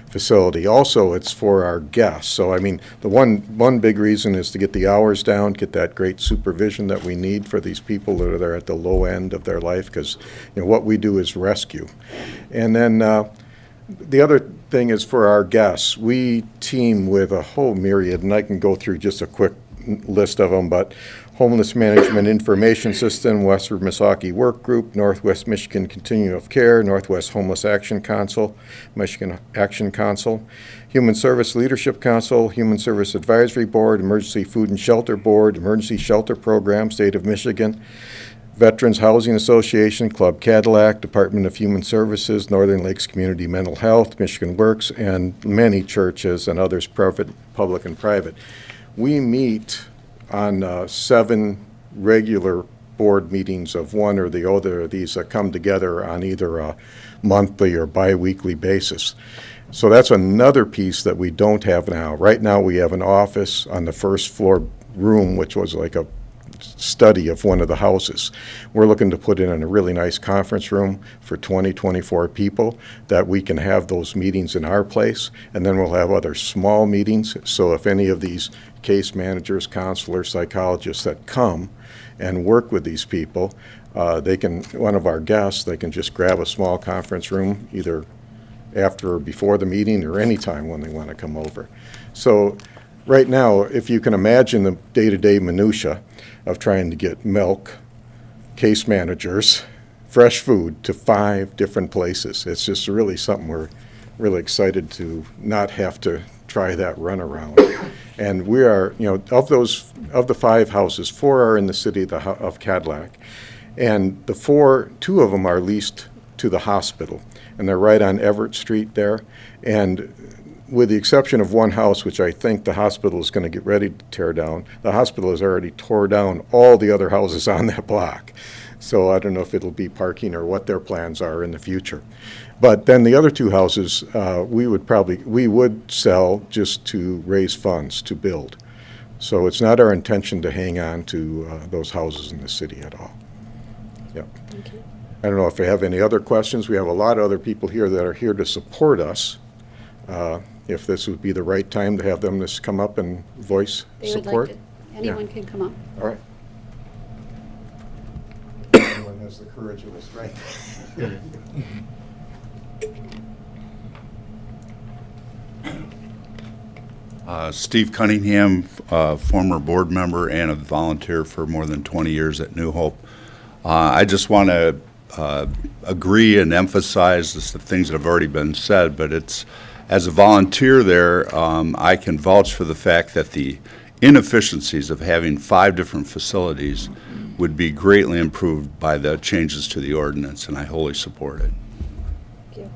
facility. Also, it's for our guests. So, the one big reason is to get the hours down, get that great supervision that we need for these people that are at the low end of their life, because what we do is rescue. And then the other thing is for our guests. We team with a whole myriad, and I can go through just a quick list of them, but Homeless Management Information System, Westward Missaukee Work Group, Northwest Michigan Continuum of Care, Northwest Homeless Action Council, Michigan Action Council, Human Service Leadership Council, Human Service Advisory Board, Emergency Food and Shelter Board, Emergency Shelter Program, State of Michigan, Veterans Housing Association, Club Cadillac, Department of Human Services, Northern Lakes Community Mental Health, Michigan Works, and many churches and others, public and private. We meet on 7 regular board meetings of one or the other of these that come together on either a monthly or bi-weekly basis. So that's another piece that we don't have now. Right now we have an office on the first floor room, which was like a study of one of the houses. We're looking to put in a really nice conference room for 24 people that we can have those meetings in our place, and then we'll have other small meetings. So if any of these case managers, counselors, psychologists that come and work with these people, one of our guests, they can just grab a small conference room either after or before the meeting or anytime when they want to come over. So right now, if you can imagine the day-to-day minutia of trying to get milk, case managers, fresh food to 5 different places, it's just really something we're really excited to not have to try that runaround. And we are, of the 5 houses, 4 are in the city of Cadillac. And the 2 of them are leased to the hospital. And they're right on Everett Street there. And with the exception of one house, which I think the hospital is going to get ready to tear down, the hospital has already tore down all the other houses on that block. So I don't know if it'll be parking or what their plans are in the future. But then the other 2 houses, we would sell just to raise funds to build. So it's not our intention to hang on to those houses in the city at all. Yep. I don't know if you have any other questions. We have a lot of other people here that are here to support us. If this would be the right time to have them just come up and voice They would support. like to, anyone can come up. All right. Anyone has the courage of the strength. Steve Cunningham, former board member and a volunteer for more than 20 years at New Hope. I just want to agree and emphasize the things that have already been said, but it's, as a volunteer there, I can vouch for the fact that the inefficiencies of having 5 different facilities would be greatly improved by the changes to the ordinance, and I wholly support it. Thank you.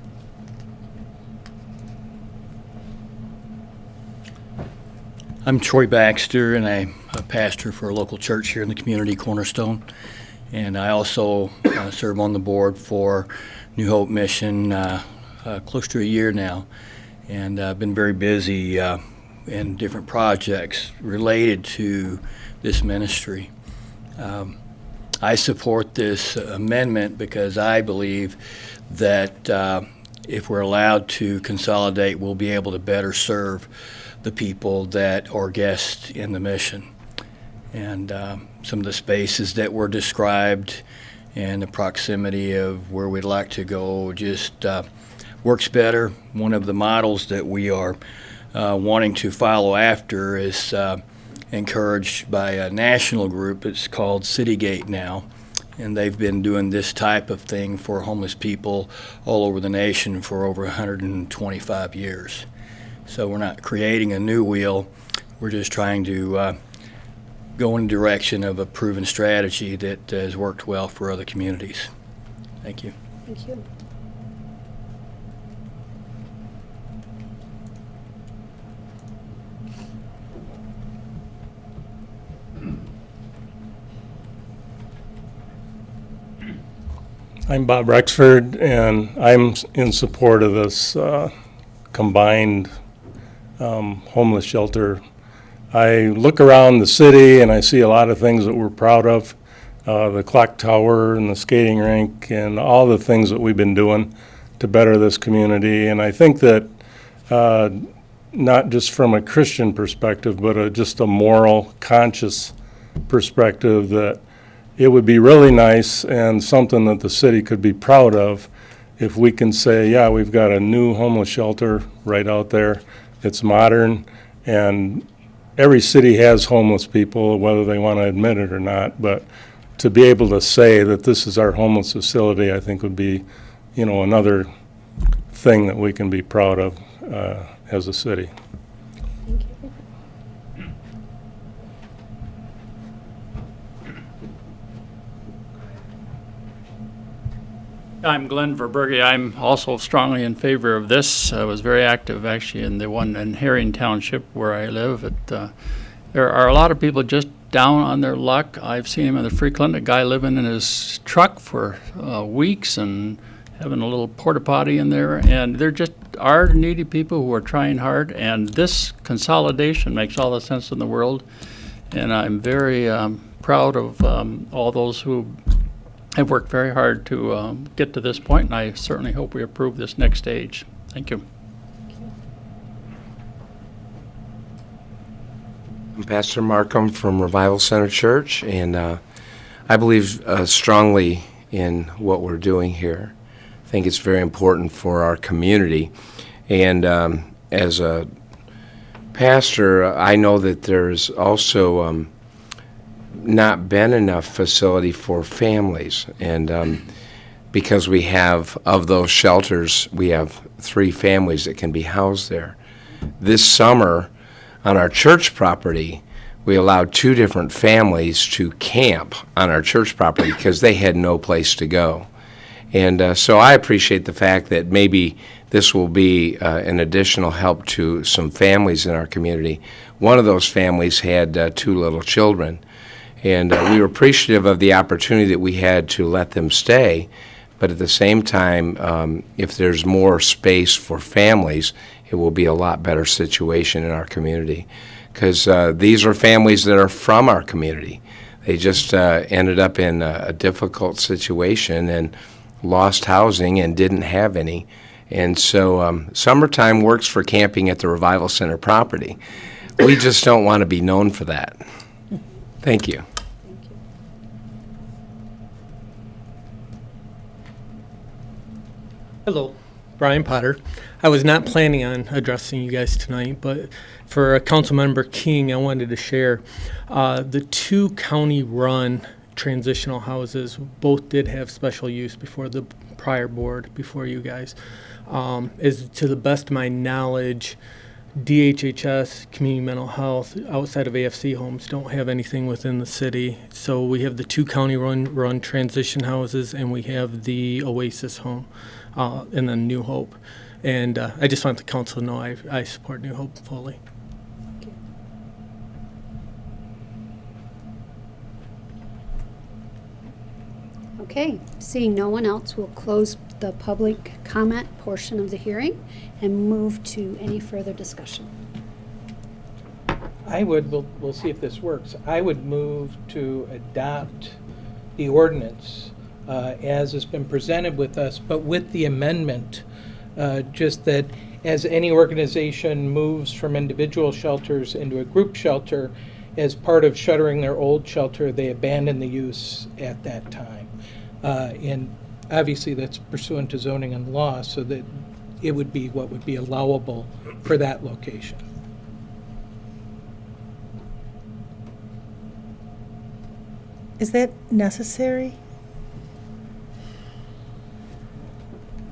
I'm Troy Baxter, and I'm a pastor for a local church here in the community, Cornerstone. And I also serve on the board for New Hope Mission close to a year now. And I've been very busy in different projects related to this ministry. I support this amendment because I believe that if we're allowed to consolidate, we'll be able to better serve the people that are guests in the mission. And some of the spaces that were described and the proximity of where we'd like to go just works better. One of the models that we are wanting to follow after is encouraged by a national group. It's called Citygate now, and they've been doing this type of thing for homeless people all over the nation for over 125 years. So we're not creating a new wheel. We're just trying to go in the direction of a proven strategy that has worked well for other communities. Thank you. Thank you. I'm Bob Rexford, and I'm in support of this combined homeless shelter. I look around the city and I see a lot of things that we're proud of, the clock tower and the skating rink and all the things that we've been doing to better this community. And I think that not just from a Christian perspective, but just a moral, conscious perspective, that it would be really nice and something that the city could be proud of if we can say, yeah, we've got a new homeless shelter right out there. It's modern, and every city has homeless people, whether they want to admit it or not. But to be able to say that this is our homeless facility, I think would be, another thing that we can be proud of as a city. Thank you. I'm Glenn Verberge. I'm also strongly in favor of this. I was very active actually in the one in Herring Township where I live. There are a lot of people just down on their luck. I've seen him in the frequent, a guy living in his truck for weeks and having a little porta potty in there, and there just are needy people who are trying hard, and this consolidation makes all the sense in the world. And I'm very proud of all those who have worked very hard to get to this point, and I certainly hope we approve this next stage. Thank you. I'm Pastor Markham from Revival Center Church, and I believe strongly in what we're doing here. I think it's very important for our community. And as a pastor, I know that there's also not been enough facility for families. And because we have, of those shelters, we have 3 families that can be housed there. This summer, On our church property, we allowed 2 different families to camp on our church property because they had no place to go. And so I appreciate the fact that maybe this will be an additional help to some families in our community. One of those families had 2 little children, and we were appreciative of the opportunity that we had to let them stay. But at the same time, if there's more space for families, it will be a lot better situation in our community. Because these are families that are from our community. They just ended up in a difficult situation and lost housing and didn't have any. And so summertime works for camping at the Revival Center property. We just don't want to be known for that. Thank you. Hello, Brian Potter. I was not planning on addressing you guys tonight, but for Councilmember King, I wanted to share the 2 county-run transitional houses both did have special use before the prior board, before you guys. As to the best of my knowledge, DHHS, Community Mental Health, outside of AFC homes, don't have anything within the city. So we have the 2 county-run transition houses, and we have the Oasis home, and then New Hope. And I just want the council to know I support New Hope fully. Okay, seeing no one else, we'll close the public comment portion of the hearing and move to any further discussion. We'll see if this works. I would move to adopt the ordinance as has been presented with us, but with the amendment, just that as any organization moves from individual shelters into a group shelter, as part of shuttering their old shelter, they abandon the use at that time. And obviously that's pursuant to zoning and law, so that it would be what would be allowable for that location. Is that necessary?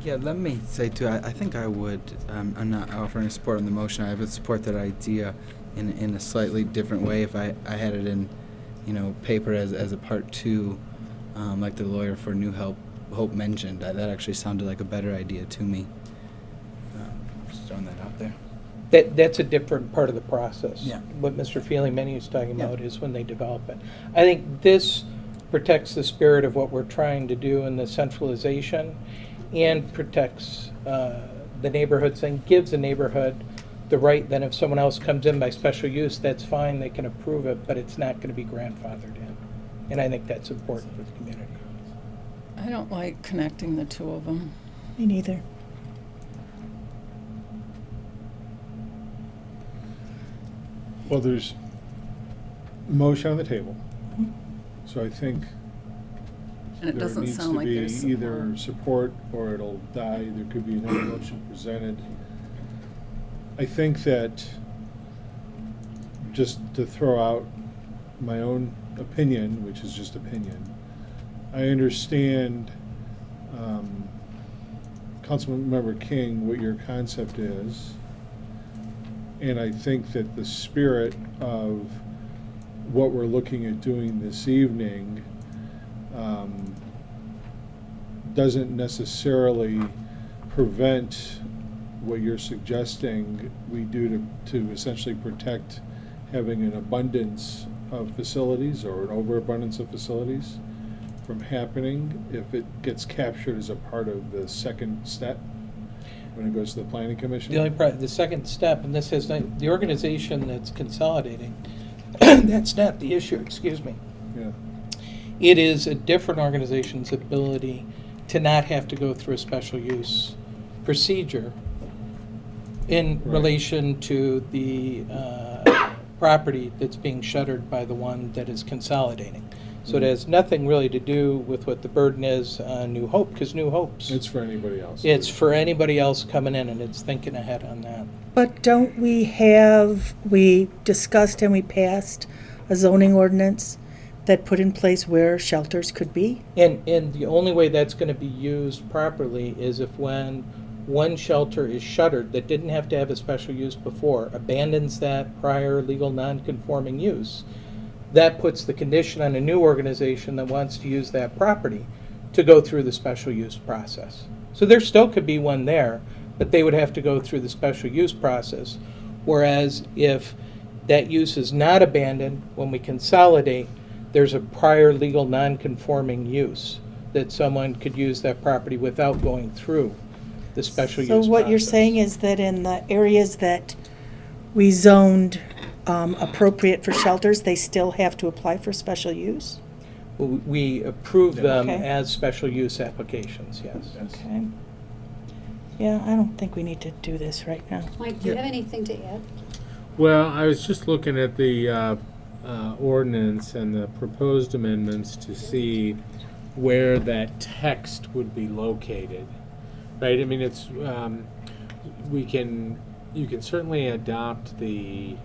Yeah, let me say too, I think I would, I'm not offering support on the motion, I would support that idea in a slightly different way if I had it in, paper as a part 2, like the lawyer for New Hope mentioned. That actually sounded like a better idea to me. Just throwing that out there. That's a different part of the process. Yeah. What Mr. Feely-Many is talking about is when they develop it. I think this protects the spirit of what we're trying to do in the centralization, and protects the neighborhoods and gives the neighborhood the right, then if someone else comes in by special use, that's fine, they can approve it, but it's not going to be grandfathered in. And I think that's important for the community. I don't like connecting the 2 of them. Me neither. Well, there's motion on the table, so I think And it there doesn't needs sound to like be there's either support or it'll die. There could be another motion presented. I think that, just to throw out my own opinion, which is just opinion, I understand, Councilmember King, what your concept is, and I think that the spirit of what we're looking at doing this evening doesn't necessarily prevent what you're suggesting we do to essentially protect having an abundance of facilities or an overabundance of facilities from happening if it gets captured as a part of the second step when it goes to the planning commission. The second step, and this has the organization that's consolidating, that's not the issue, excuse me. Yeah. It is a different organization's ability to not have to go through a special use procedure in relation to the property that's being shuttered by the one that is consolidating. So it has nothing really to do with what the burden is on New Hope, because New Hope's... It's for anybody else. It's for anybody else coming in, and it's thinking ahead on that. But don't we discussed and we passed a zoning ordinance that put in place where shelters could be? And the only way that's going to be used properly is if when one shelter is shuttered that didn't have to have a special use before, abandons that prior legal non-conforming use, that puts the condition on a new organization that wants to use that property to go through the special use process. So there still could be one there, but they would have to go through the special use process. Whereas if that use is not abandoned, when we consolidate, there's a prior legal non-conforming use that someone could use that property without going through the special use So process. what you're saying is that in the areas that we zoned appropriate for shelters, they still have to apply for special use? We approve them Okay. as special use applications, yes. Okay. Yeah, I don't think we need to do this right now. Mike, do you have anything to add? Well, I was just looking at the ordinance and the proposed amendments to see where that text would be located, right? I mean, it's, you can certainly adopt the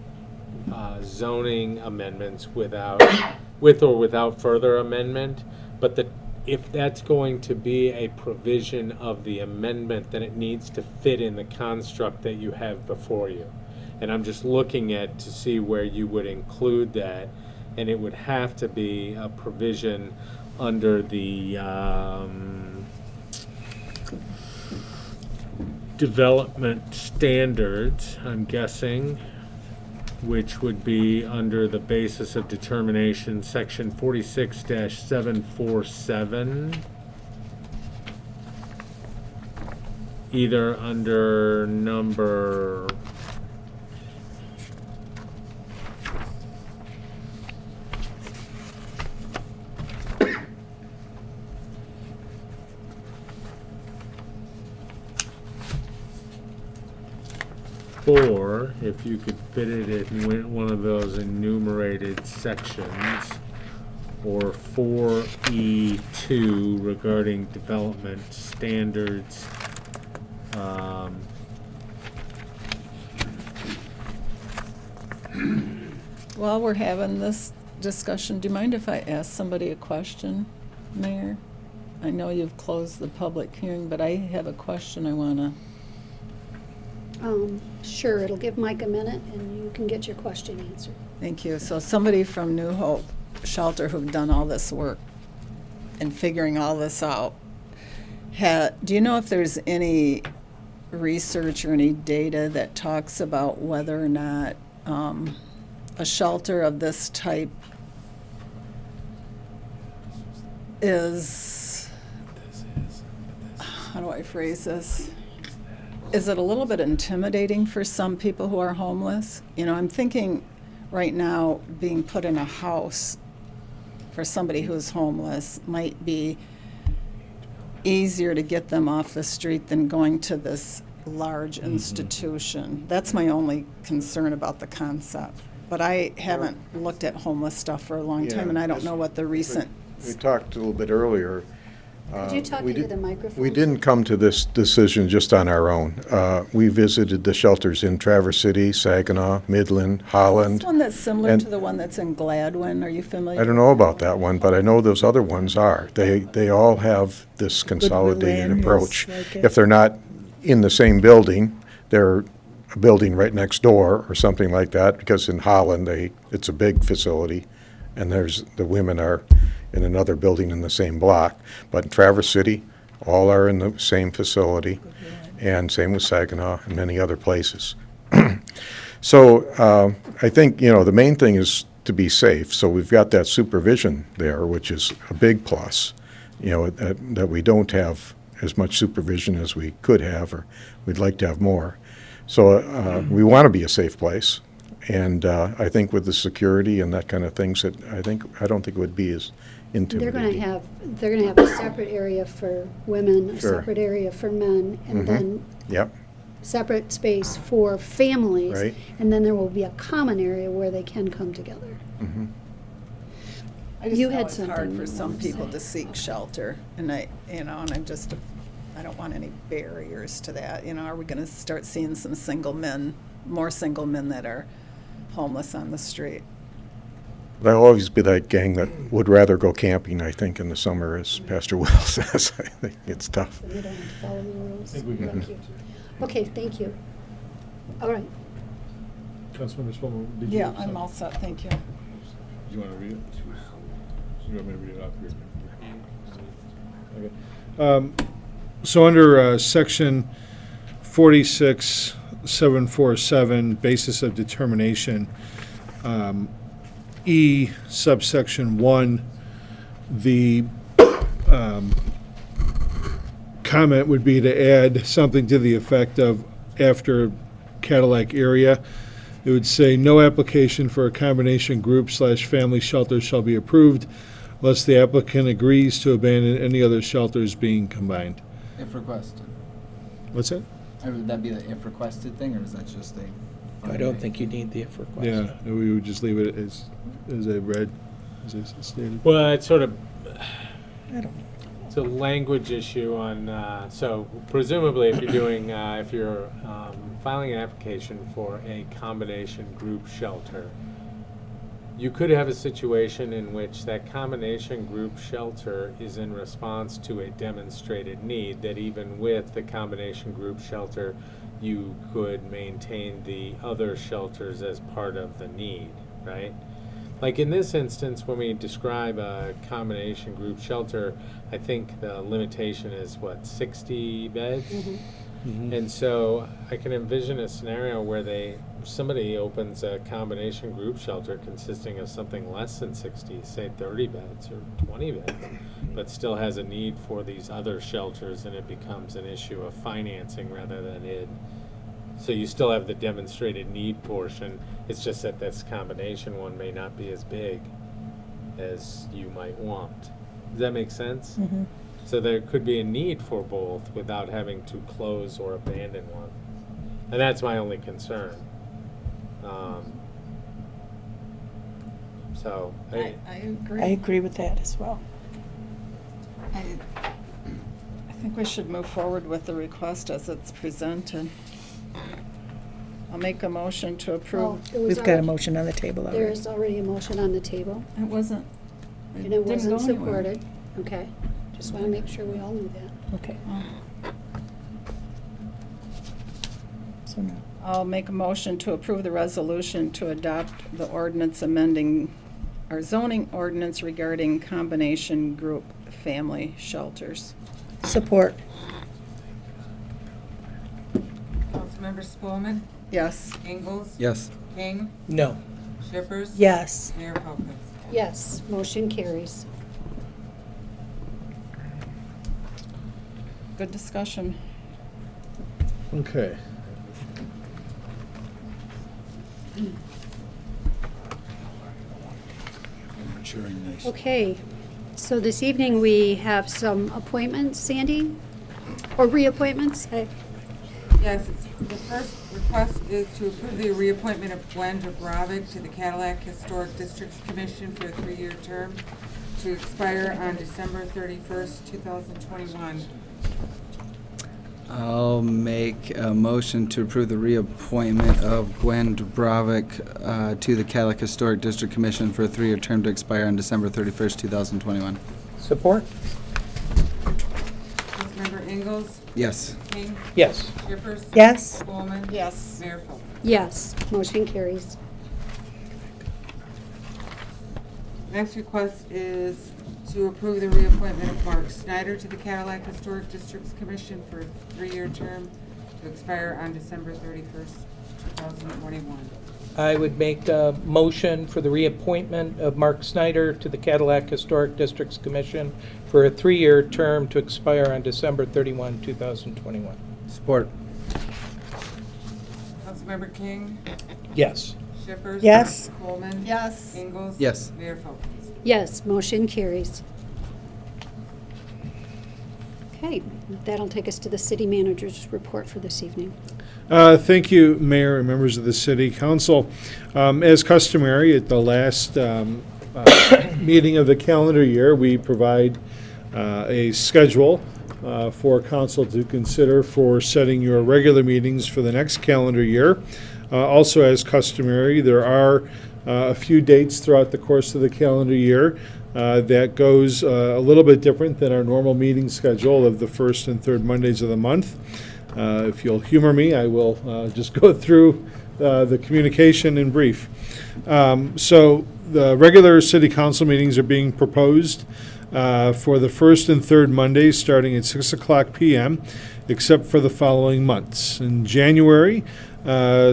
zoning amendments with or without further amendment, but if that's going to be a provision of the amendment, then it needs to fit in the construct that you have before you. And I'm just looking to see where you would include that, and it would have to be a provision under the development standards, I'm guessing, which would be under the basis of determination, section 46-747. Either under number or if you could fit it in one of those enumerated sections, or 4E2 regarding development standards. While we're having this discussion, do you mind if I ask somebody a question, Mayor? I know you've closed the public hearing, but I have a question I want to. Sure, it'll give Mike a minute and you can get your question answered. Thank you. So somebody from New Hope Shelter who've done all this work and figuring all this out, do you know if there's any research or any data that talks about whether or not a shelter of this type is, how do I phrase this? Is it a little bit intimidating for some people who are homeless? You know, I'm thinking right now being put in a house for somebody who's homeless might be easier to get them off the street than going to this large institution. That's my only concern about the concept. But I haven't looked at homeless stuff for a long time, and I don't know what the recent. We talked a little bit earlier. Could you talk into the microphone? We didn't come to this decision just on our own. We visited the shelters in Traverse City, Saginaw, Midland, Holland. This one that's similar and to the one that's in Gladwin. Are you familiar? I don't know about that one, but I know those other ones are. They all have this consolidated land approach. is like it. If they're not in the same building, they're a building right next door or something like that, because in Holland, it's a big facility, and the women are in another building in the same block. But in Traverse City, all are in the same facility, and same with Saginaw and many other places. So I think, the main thing is to be safe. So we've got that supervision there, which is a big plus, that we don't have as much supervision as we could have, or we'd like to have more. So we want to be a safe place. And I think with the security and that kind of things, I don't think it would be as intimidating. They're gonna have a separate area for women, a Sure. separate area for men, and then Yep, separate space for families. Right. And then there will be a common area where they can come together. I just You know had it's hard something for you some wanted to people say. to seek shelter, and I don't want any barriers to that. Are we going to start seeing more single men that are homeless on the street? There'll always be that gang that would rather go camping, I think, in the summer, as Pastor Will says. I think it's tough. We don't have to follow the rules. think we can. Thank you. Okay, thank you. All right. Councilmember Spelman, did you? Yeah, have I'm something? all set, thank you. Do you want to read it? You want me to read it off here? Okay. So under section 46747, basis of determination, E subsection 1, the comment would be to add something to the effect of after Cadillac area. It would say, no application for a combination group/family shelter shall be approved unless the applicant agrees to abandon any other shelters being combined. If requested. What's that? Would that be the if requested thing, or is that just a? I don't think you need the if request. Yeah, we would just leave it as I read, as I stated. Well, it's sort of, I don't it's a language issue on, so presumably if you're doing, if you're filing an application for a combination group shelter, you could have a situation in which that combination group shelter is in response to a demonstrated need, that even with the combination group shelter, you could maintain the other shelters as part of the need, right? Like in this instance, when we describe a combination group shelter, I think the limitation is what, 60 beds? And so I can envision a scenario where somebody opens a combination group shelter consisting of something less than 60, say 30 beds or 20 beds, but still has a need for these other shelters, and it becomes an issue of financing rather than it. So you still have the demonstrated need portion. It's just that this combination one may not be as big as you might want. Does that make sense? Mm-hmm. So there could be a need for both without having to close or abandon one. And that's my only concern. So I agree. I agree with that as well. I think we should move forward with the request as it's presented. I'll make a motion to approve. There was We've got a already- motion on the table already. There is already a motion on the table, It wasn't, and it didn't wasn't go anywhere. supported. Okay, just want to make sure we all knew that. Okay. Oh. So now, I'll make a motion to approve the resolution to adopt the ordinance amending our zoning ordinance regarding combination group family shelters. support. Councilmember Spelman. Yes. Ingalls. Yes. King. No. Shippers. Yes. Mayor Folkins. Yes, motion carries. Good discussion. Okay. Okay, so this evening we have some appointments, Sandy, or reappointments. Yes, the first request is to approve the reappointment of Gwen Dubrovic to the Cadillac Historic Districts Commission for a 3-year term to expire on December 31st, 2021. I'll make a motion to approve the reappointment of Gwen Dubrovic to the Cadillac Historic District Commission for a 3-year term to expire on December 31st, 2021. Support? Councilmember Ingalls. Yes. King. Yes. Shippers. Yes. Spelman. Yes. Mayor Folkins. Yes, motion carries. Next request is to approve the reappointment of Mark Snyder to the Cadillac Historic Districts Commission for a 3-year term to expire on December 31st, 2021. I would make a motion for the reappointment of Mark Snyder to the Cadillac Historic Districts Commission for a 3-year term to expire on December 31, 2021. Support. Councilmember King. Yes. Shippers. Yes. Coleman. Yes. Ingalls. Yes. Mayor Folkins. Yes, motion carries. Okay, that'll take us to the city manager's report for this evening. Thank you, Mayor and members of the City Council. As customary, at the last meeting of the calendar year, we provide a schedule for council to consider for setting your regular meetings for the next calendar year. Also, as customary, there are a few dates throughout the course of the calendar year that goes a little bit different than our normal meeting schedule of the first and third Mondays of the month. If you'll humor me, I will just go through the communication in brief. So the regular city council meetings are being proposed for the first and third Mondays starting at 6 o'clock p.m., except for the following months. In January,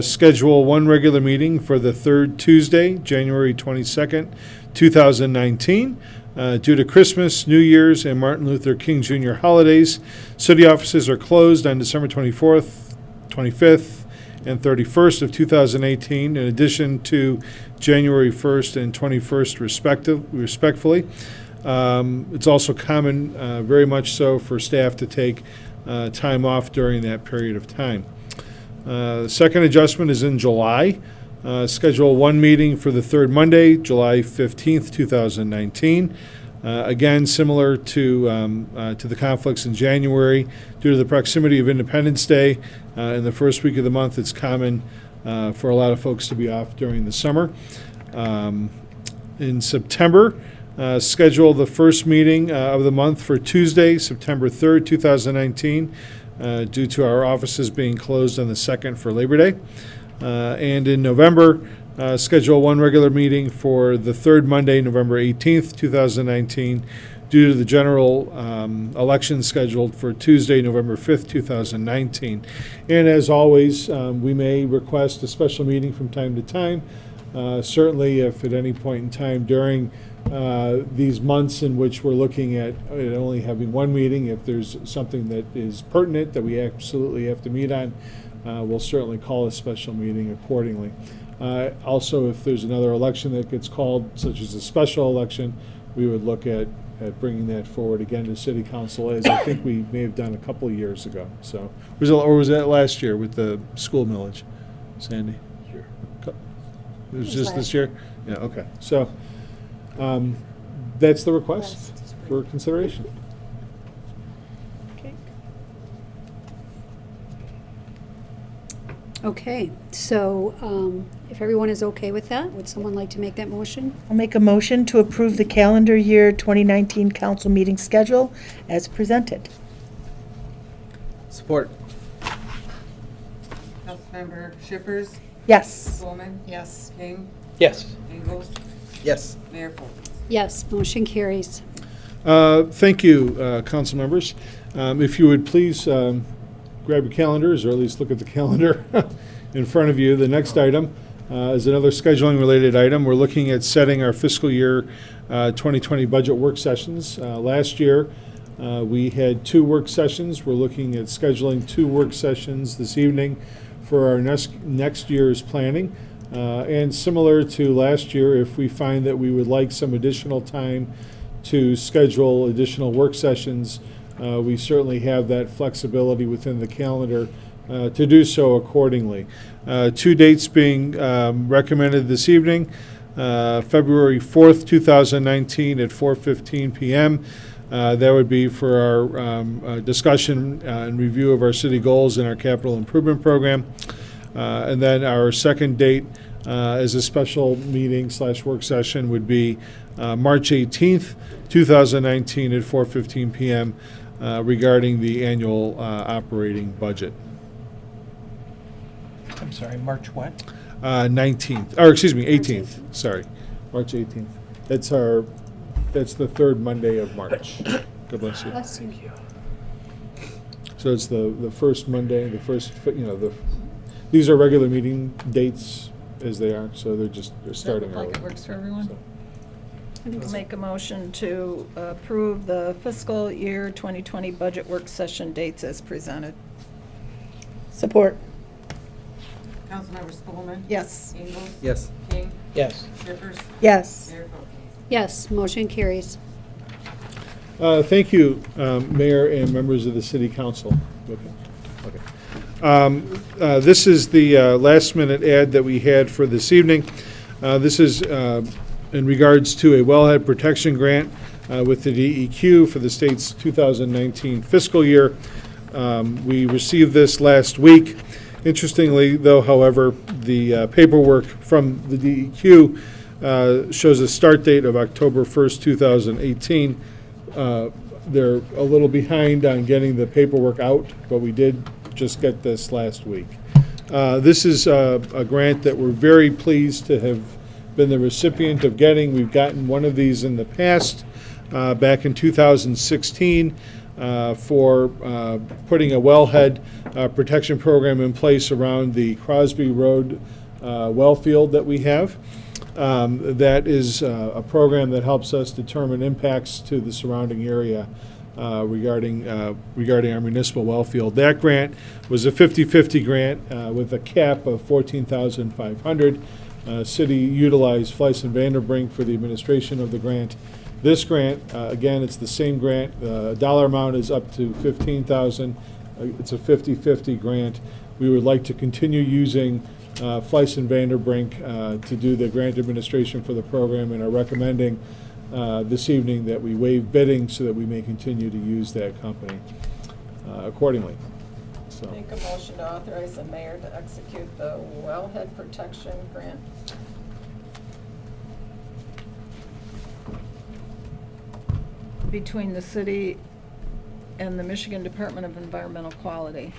schedule one regular meeting for the third Tuesday, January 22nd, 2019. Due to Christmas, New Year's, and Martin Luther King Jr. holidays, city offices are closed on December 24th, 25th, and 31st of 2018, in addition to January 1st and 21st respectively. It's also common, very much so, for staff to take time off during that period of time. The second adjustment is in July. Schedule one meeting for the third Monday, July 15th, 2019. Again, similar to the conflicts in January, due to the proximity of Independence Day in the first week of the month, it's common for a lot of folks to be off during the summer. In September, schedule the first meeting of the month for Tuesday, September 3rd, 2019, due to our offices being closed on the 2nd for Labor Day. And in November, schedule one regular meeting for the third Monday, November 18th, 2019, due to the general election scheduled for Tuesday, November 5th, 2019. And as always, we may request a special meeting from time to time. Certainly, if at any point in time during these months in which we're looking at only having one meeting, if there's something that is pertinent that we absolutely have to meet on, we'll certainly call a special meeting accordingly. Also, if there's another election that gets called, such as a special election, we would look at bringing that forward again to City Council, as I think we may have done a couple of years ago. So, was that last year with the school millage, Sandy? Sure. It was just this year? Yeah, okay. So, that's the request for consideration. Okay, so if everyone is okay with that, would someone like to make that motion? I'll make a motion to approve the calendar year 2019 council meeting schedule as presented. Support. Councilmember Shippers, Yes. Bowman, Yes. King, Yes. Ingalls, Yes. Mayor Folkins. Yes, motion carries. Thank you, council members. If you would please grab your calendars, or at least look at the calendar in front of you. The next item is another scheduling-related item. We're looking at setting our fiscal year 2020 budget work sessions. Last year, we had 2 work sessions. We're looking at scheduling 2 work sessions this evening for our next year's planning. And similar to last year, if we find that we would like some additional time to schedule additional work sessions, we certainly have that flexibility within the calendar to do so accordingly. 2 dates being recommended this evening, February 4th, 2019 at 4:15 p.m. That would be for our discussion and review of our city goals and our capital improvement program. And then our second date as a special meeting / work session would be March 18th, 2019 at 4:15 p.m. Regarding the annual operating budget. I'm sorry, March what? 19th, or excuse me, 18th, sorry, March 18th. That's the third Monday of March. God bless you. Bless you. So it's the first Monday, these are regular meeting dates as they are, so they're starting early. Like it works for everyone? So. I'll make a motion to approve the fiscal year 2020 budget work session dates as presented. Support. Councilmember Spelman. Yes. Ingalls. Yes. King. Yes. Shippers. Yes. Mayor Folkins. Yes, motion carries. Thank you, Mayor and members of the City Council. Okay. This is the last-minute ad that we had for this evening. This is in regards to a wellhead protection grant with the DEQ for the state's 2019 fiscal year. We received this last week, Interestingly, though, however, the paperwork from the DEQ shows a start date of October 1st, 2018. They're a little behind on getting the paperwork out, but we did just get this last week. This is a grant that we're very pleased to have been the recipient of getting. We've gotten one of these in the past, back in 2016, for putting a wellhead protection program in place around the Crosby Road well field that we have. That is a program that helps us determine impacts to the surrounding area regarding our municipal well field. That grant was a 50-50 grant with a cap of $14,500. City utilized Fleiss and Vanderbrink for the administration of the grant. This grant, again, it's the same grant. Dollar amount is up to $15,000. It's a 50-50 grant. We would like to continue using Fleiss and Vanderbrink to do the grant administration for the program, and are recommending this evening that we waive bidding so that we may continue to use that company accordingly. So, Make a motion to authorize the mayor to execute the wellhead protection grant. Between the city and the Michigan Department of Environmental Quality.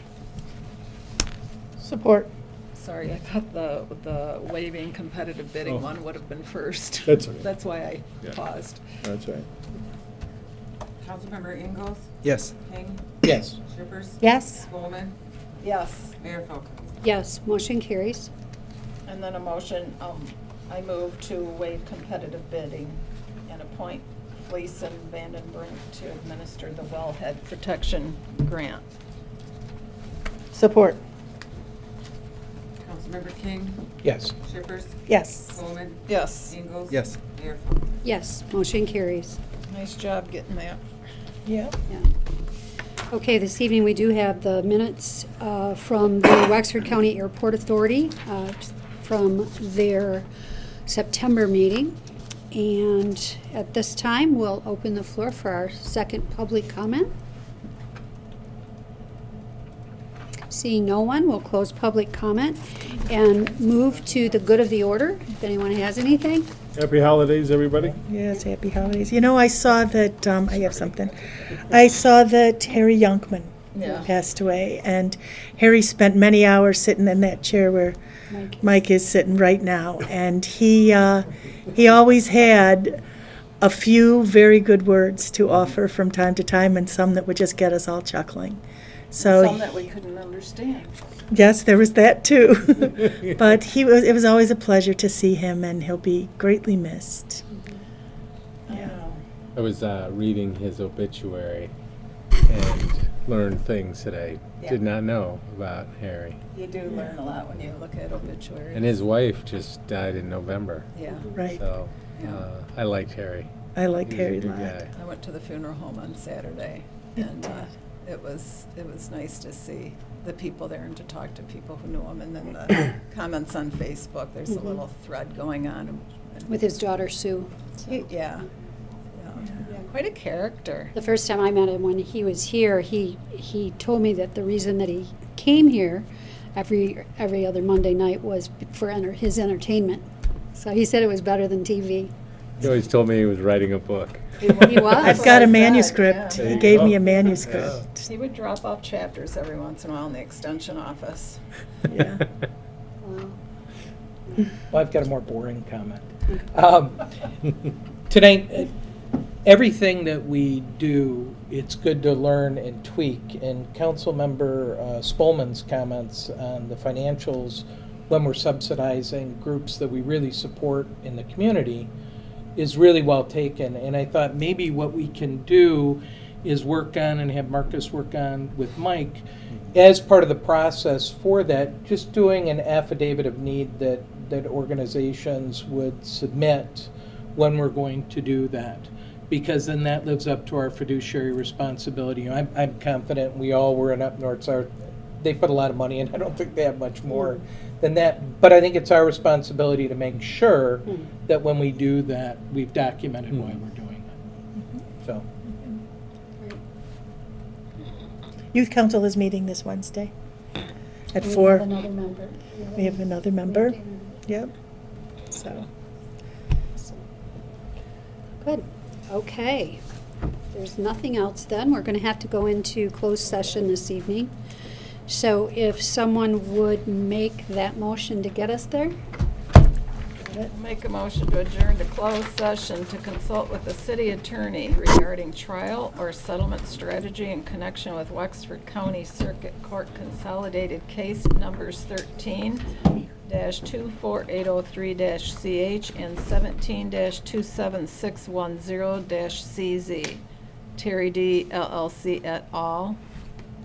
Support. Sorry, I thought the waiving competitive bidding one would have been first. That's okay. That's why I Yeah. paused. that's right. Councilmember Ingalls? Yes. King? Yes. Shippers? Yes. Coleman? Yes. Mayor Folkins? Yes, motion carries. And then a motion, I move to waive competitive bidding and appoint Fleiss and Vandenbrink to administer the wellhead protection grant. Support. Councilmember King? Yes. Shippers? Yes. Coleman? Yes. Ingalls? Yes. Mayor Folkins? Yes, motion carries. Nice job getting that. Yeah. Yeah. Okay, this evening we do have the minutes from the Wexford County Airport Authority from their September meeting. And at this time, we'll open the floor for our second public comment. Seeing no one, we'll close public comment and move to the good of the order, if anyone has anything. Happy holidays, everybody. Yes, happy holidays. You know, I saw that, I have something. I saw that Harry Youngman Yeah. passed away, and Harry spent many hours sitting in that chair where Mike is sitting right now, and he always had a few very good words to offer from time to time, and some that would just get us all chuckling. So Some that we couldn't understand. yes, there was that too. But it was always a pleasure to see him, and he'll be greatly missed. I know. I was reading his obituary and learned things that I did not know about Harry. You do learn a lot when you look at obituaries. And his wife just died in November. Yeah. Right. So I liked Harry. I liked He was a Harry a good lot. guy. I went to the funeral home on Saturday, and it was nice to see the people there and to talk to people who knew him. And then the comments on Facebook, there's a little thread going on. With his daughter Sue. Yeah. Quite a character. The first time I met him, when he was here, he told me that the reason that he came here every other Monday night was for his entertainment. So he said it was better than TV. He always told me he was writing a book. He was. I've got a That's manuscript. yeah. He gave me a manuscript. He would drop off chapters every once in a while in the extension office. Yeah. Well, I've got a more boring comment. Tonight, everything that we do, it's good to learn and tweak. And Councilmember Spolman's comments on the financials when we're subsidizing groups that we really support in the community is really well taken. And I thought maybe what we can do is work on and have Marcus work on with Mike as part of the process for that, just doing an affidavit of need that organizations would submit when we're going to do that. Because then that lives up to our fiduciary responsibility. You know, I'm confident we all were in Up North. They put a lot of money in. I don't think they have much more than that. But I think it's our responsibility to make sure that when we do that, we've documented why we're doing it. So. Youth Council is meeting this Wednesday. At We 4. have another member. We have another member. Yep. So, Good. Okay. There's nothing else then. We're going to have to go into closed session this evening. So if someone would make that motion to get us there? Make a motion to adjourn to closed session to consult with the city attorney regarding trial or settlement strategy in connection with Wexford County Circuit Court Consolidated Case Numbers 13-24803-CH and 17-27610-CZ. Terry D. LLC et al.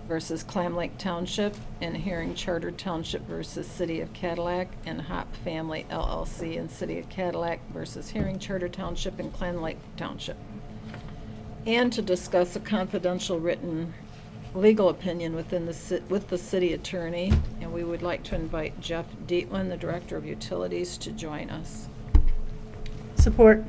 Versus Clam Lake Township, and Herring Charter Township versus City of Cadillac, and Hop Family LLC and City of Cadillac versus Herring Charter Township and Clam Lake Township. And to discuss a confidential written legal opinion with the city attorney, and we would like to invite Jeff Dietland, the Director of Utilities, to join us. support.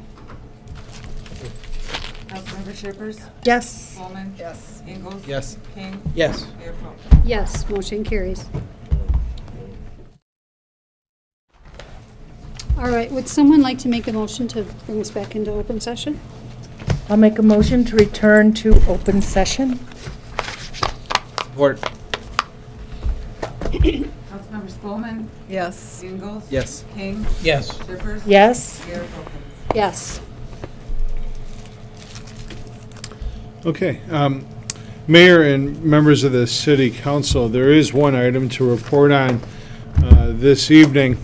Councilmember Shippers? Yes. Coleman? Yes. Ingalls? Yes. King? Yes. Mayor Folkins? Yes, motion carries. All right, would someone like to make a motion to bring us back into open session? I'll make a motion to return to open session. Support. Councilmember Spelman? Yes. Ingalls? Yes. King? Yes. Shippers? Yes. Mayor Folkins? Yes. Okay. Mayor and members of the city council, there is one item to report on this evening.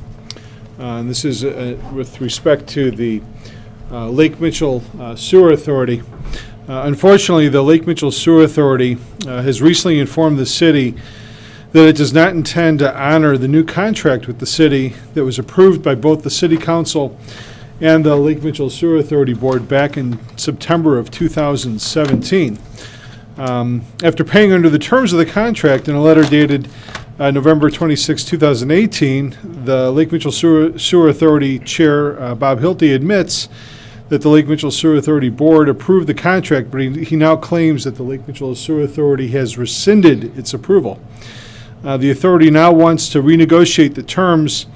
This is with respect to the Lake Mitchell Sewer Authority. Unfortunately, the Lake Mitchell Sewer Authority has recently informed the city that it does not intend to honor the new contract with the city that was approved by both the city council and the Lake Mitchell Sewer Authority Board back in September of 2017. After paying under the terms of the contract in a letter dated November 26, 2018, the Lake Mitchell Sewer Authority Chair, Bob Hilty, admits that the Lake Mitchell Sewer Authority Board approved the contract, but he now claims that the Lake Mitchell Sewer Authority has rescinded its approval. The authority now wants to renegotiate the terms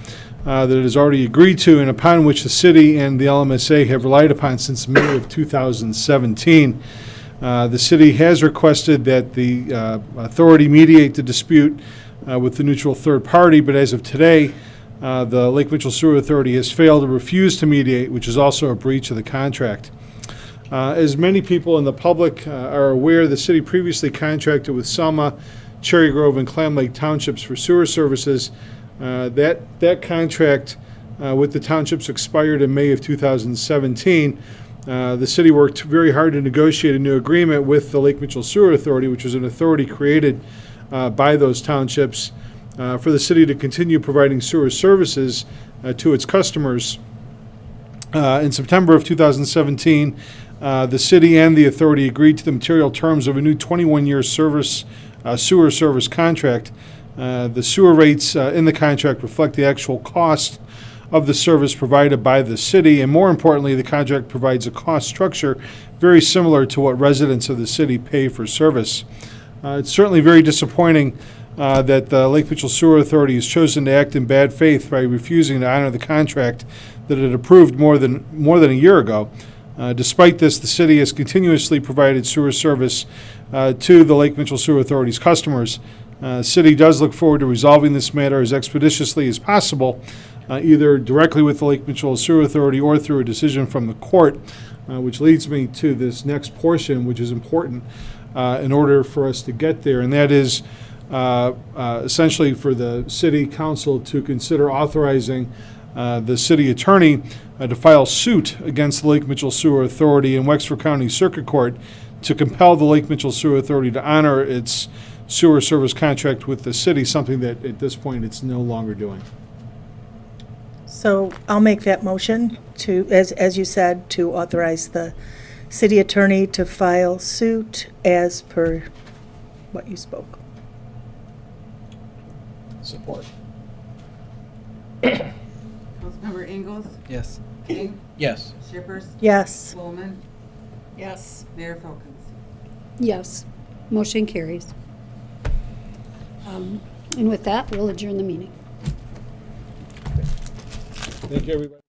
that it has already agreed to and upon which the city and the LMSA have relied upon since May of 2017. The city has requested that the authority mediate the dispute with the neutral third party, but as of today, the Lake Mitchell Sewer Authority has failed to refuse to mediate, which is also a breach of the contract. As many people in the public are aware, the city previously contracted with Selma, Cherry Grove, and Clam Lake Townships for sewer services. That contract with the townships expired in May of 2017. The city worked very hard to negotiate a new agreement with the Lake Mitchell Sewer Authority, which was an authority created by those townships for the city to continue providing sewer services to its customers. In September of 2017, the city and the authority agreed to the material terms of a new 21-year sewer service contract. The sewer rates in the contract reflect the actual cost of the service provided by the city, and more importantly, the contract provides a cost structure very similar to what residents of the city pay for service. It's certainly very disappointing that the Lake Mitchell Sewer Authority has chosen to act in bad faith by refusing to honor the contract that it approved more than a year ago. Despite this, the city has continuously provided sewer service to the Lake Mitchell Sewer Authority's customers. The city does look forward to resolving this matter as expeditiously as possible, either directly with the Lake Mitchell Sewer Authority or through a decision from the court, which leads me to this next portion, which is important in order for us to get there, and that is essentially for the city council to consider authorizing the city attorney to file suit against the Lake Mitchell Sewer Authority in Wexford County Circuit Court to compel the Lake Mitchell Sewer Authority to honor its sewer service contract with the city, something that at this point it's no longer doing. So I'll make that motion to, as you said, to authorize the city attorney to file suit as per what you spoke. Support. Councilmember Ingalls? Yes. King? Yes. Shippers? Yes. Coleman? Yes. Mayor Folkins? Yes. Motion carries. And with that, we'll adjourn the meeting. Thank you, everybody.